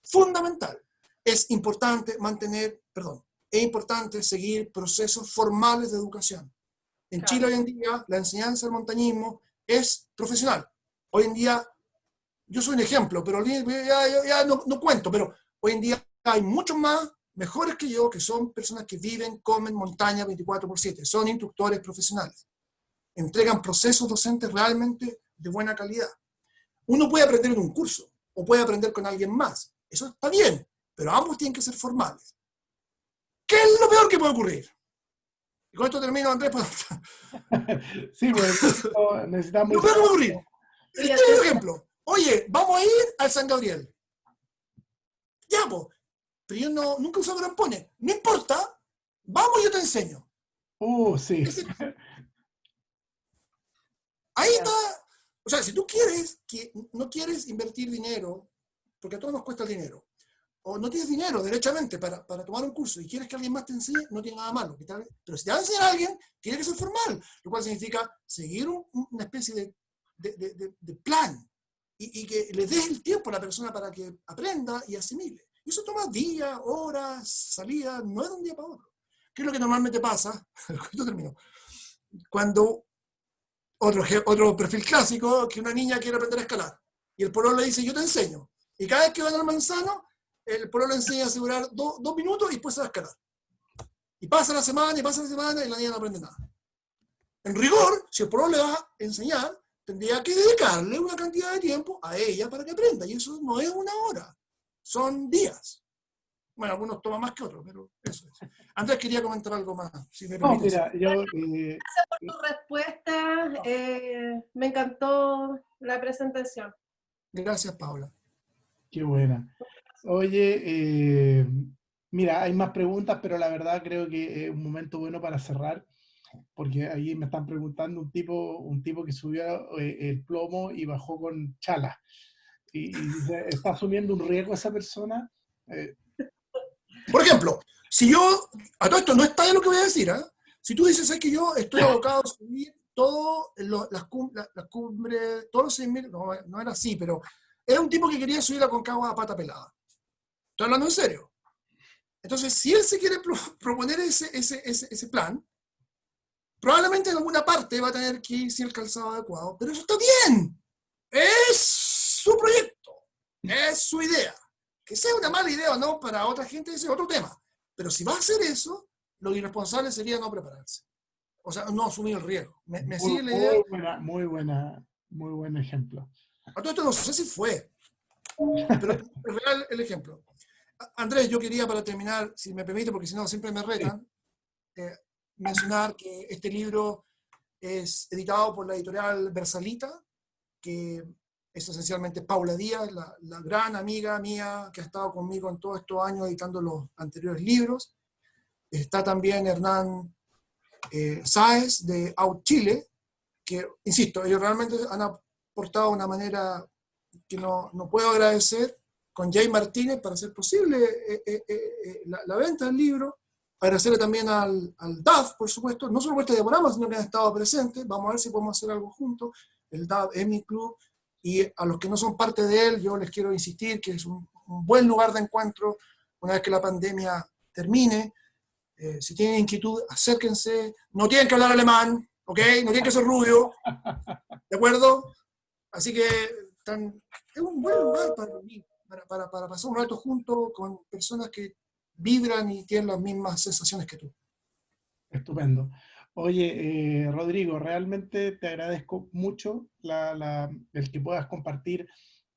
Fundamental. Es importante es importante seguir procesos formales de educación. En Chile hoy en día, la enseñanza del montañismo es profesional. Hoy en día, yo soy un ejemplo, pero ya no cuento, pero hoy en día hay muchos más mejores que yo, que son personas que viven, comen montaña 24/7. Son instructores profesionales. Entregan procesos docentes realmente de buena calidad. Uno puede aprender en un curso o puede aprender con alguien más. Eso está bien, pero ambos tienen que ser formales. ¿Qué es lo peor que puede ocurrir? Y con esto termino, Andrés. Sí, pues necesitamos... Lo peor que puede ocurrir. Este es el ejemplo. Oye, vamos a ir al San Gabriel. Ya, pues. pero yo nunca uso grampones. No importa, vamos, yo te enseño. Sí. Ahí está. O sea, si tú no quieres invertir dinero, porque a todos nos cuesta el dinero, o no tienes dinero derechamente para tomar un curso y quieres que alguien más te enseñe, no tiene nada malo. Pero si te va a enseñar a alguien, tiene que ser formal, lo cual significa seguir una especie de plan y que le des el tiempo a la persona para que aprenda y asimile. Y eso toma días, horas, salidas, no es de un día para otro. ¿Qué es lo que normalmente pasa? Esto terminó. Cuando otro perfil clásico, que una niña quiere aprender a escalar y el pololo le dice, yo te enseño. Y cada vez que van al manzano, el pololo le enseña a asegurar 2 minutos y después se va a escalar. Y pasa la semana y la niña no aprende nada. En rigor, si el pololo le va a enseñar, tendría que dedicarle una cantidad de tiempo a ella para que aprenda. Y eso no es una hora, son días. Bueno, algunos toman más que otros, pero eso es. Andrés quería comentar algo más, si me permite. Mira, yo... Gracias por tu respuesta. Me encantó la presentación. Gracias, Paula. Qué buena. Oye, mira, hay más preguntas, pero la verdad creo que es un momento bueno para cerrar, porque ahí me están preguntando un tipo que subió el plomo y bajó con chala. Y dice, ¿está asumiendo un riesgo esa persona? Por ejemplo, si yo, a todo esto no está de lo que voy a decir, ¿eh? Si tú dices, es que yo estoy abocado a subir las cumbres, todos los 6.000, no era así, pero era un tipo que quería subir a Aconcagua a pata pelada. Estoy hablando en serio. Entonces, si él se quiere proponer ese plan, probablemente en alguna parte va a tener que ir sin el calzado adecuado, pero eso está bien. Es su proyecto, es su idea. Que sea una mala idea o no para otra gente, ese es otro tema. Pero si va a hacer eso, lo irresponsable sería no prepararse. O sea, no asumir el riesgo. ¿Me sigue la idea? Muy buen ejemplo. A todo esto no sé si fue, pero es real el ejemplo. Andrés, yo quería para terminar, si me permite, porque si no siempre me retan, mencionar que este libro es editado por la editorial Versalita, que es esencialmente Paula Díaz, la gran amiga mía que ha estado conmigo en todos estos años editando los anteriores libros. Está también Hernán Sáez de Out Chile, que, insisto, ellos realmente han aportado de una manera que no puedo agradecer, con Jay Martínez para hacer posible la venta del libro. Agradecerle también al DAF, por supuesto, no solo por este diaporama, sino que han estado presentes. Vamos a ver si podemos hacer algo juntos. El DAF es mi club. Y a los que no son parte de él, yo les quiero insistir que es un buen lugar de encuentro una vez que la pandemia termine. Si tienen inquietud, acérquense. No tienen que hablar alemán, ¿ok? No tienen que ser rubio, ¿de acuerdo? Así que es un buen lugar para pasar un rato juntos con personas que vibran y tienen las mismas sensaciones que tú. Estupendo. Oye, Rodrigo, realmente te agradezco mucho el que puedas compartir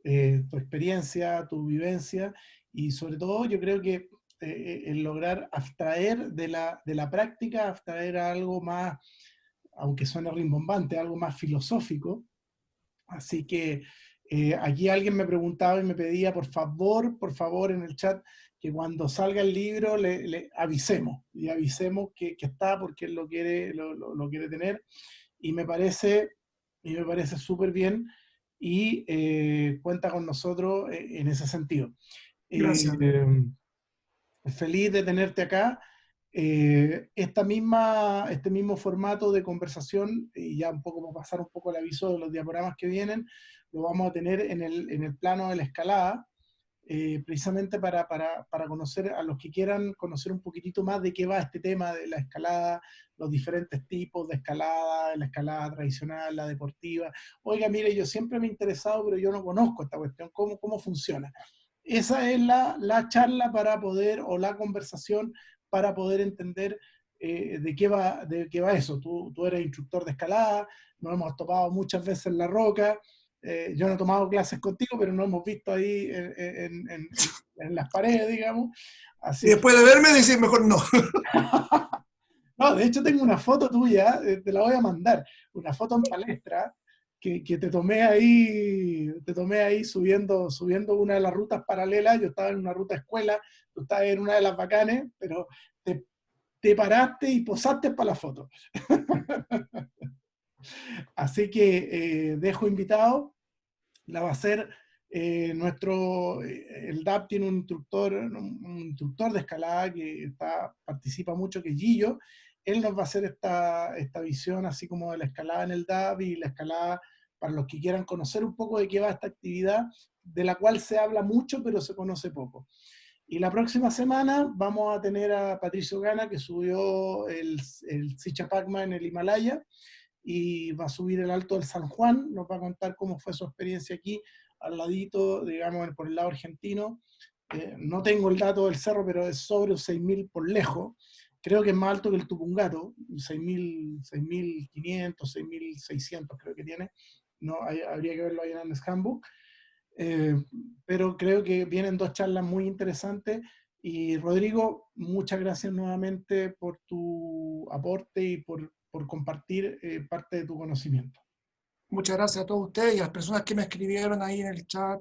tu experiencia, tu vivencia, y sobre todo yo creo que el lograr abstraer de la práctica, abstraer a algo más, aunque suene rimbombante, algo más filosófico. Así que aquí alguien me preguntaba y me pedía, por favor, en el chat, que cuando salga el libro le avisemos, y avisemos que está, porque él lo quiere tener, y me parece súper bien, y cuenta con nosotros en ese sentido. Gracias. Feliz de tenerte acá. Este mismo formato de conversación, y ya un poco para pasar un poco el aviso de los diaporamas que vienen, lo vamos a tener en el plano de la escalada, precisamente para conocer a los que quieran conocer un poquitito más de qué va este tema de la escalada, los diferentes tipos de escalada, la escalada tradicional, la deportiva. Oiga, mire, yo siempre me he interesado, pero yo no conozco esta cuestión, cómo funciona. Esa es la charla para poder, o la conversación para poder entender de qué va eso. Tú eres instructor de escalada, nos hemos topado muchas veces en La Roca. Yo no he tomado clases contigo, pero nos hemos visto ahí en las paredes, digamos. Así y después de verme, decís mejor no. No, de hecho tengo una foto tuya, te la voy a mandar, una foto en palestra, que te tomé ahí subiendo una de las rutas paralelas. Yo estaba en una ruta escuela, tú estabas en una de las bacanes, pero te paraste y posaste para la foto. Así que dejo invitado, la va a hacer el DAP tiene un instructor de escalada que participa mucho, que es Gillo. Él nos va a hacer esta visión así como de la escalada en el DAP y la escalada para los que quieran conocer un poco de qué va esta actividad, de la cual se habla mucho pero se conoce poco. Y la próxima semana vamos a tener a Patricio Gana, que subió el Sicha Pacma en el Himalaya, y va a subir el Alto del San Juan, nos va a contar cómo fue su experiencia aquí, al ladito, digamos, por el lado argentino. No tengo el dato del cerro, pero es sobre 6.000 por lejos. Creo que es más alto que el Tupungato, 6.500, 6.600 creo que tiene. No, habría que verlo ahí en el handbook. Pero creo que vienen dos charlas muy interesantes. Y Rodrigo, muchas gracias nuevamente por tu aporte y por compartir parte de tu conocimiento. Muchas gracias a todos ustedes y a las personas que me escribieron ahí en el chat.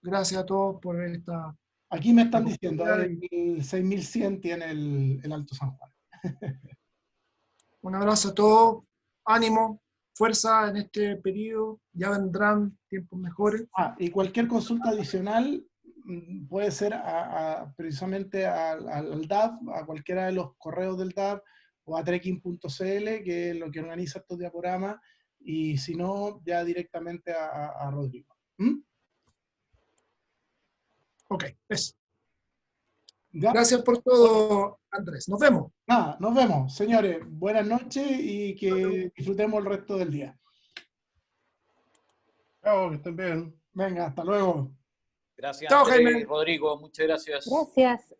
Gracias a todos por esta... Aquí me están diciendo, el 6.100 tiene el Alto San Juan. Un abrazo a todos, ánimo, fuerza en este periodo, ya vendrán tiempos mejores. Y cualquier consulta adicional puede ser precisamente al DAP, a cualquiera de los correos del DAP, o a trekking.cl, que es lo que organiza estos diaporamas, y si no, ya directamente a Rodrigo. Ok, eso. ¿Ya? Gracias por todo, Andrés. Nos vemos. Nada, nos vemos, señores. Buenas noches y que disfrutemos el resto del día. Chao, que estén bien. Venga, hasta luego. Gracias, Chao, Andrés, Jaime. Rodrigo, muchas gracias. Gracias.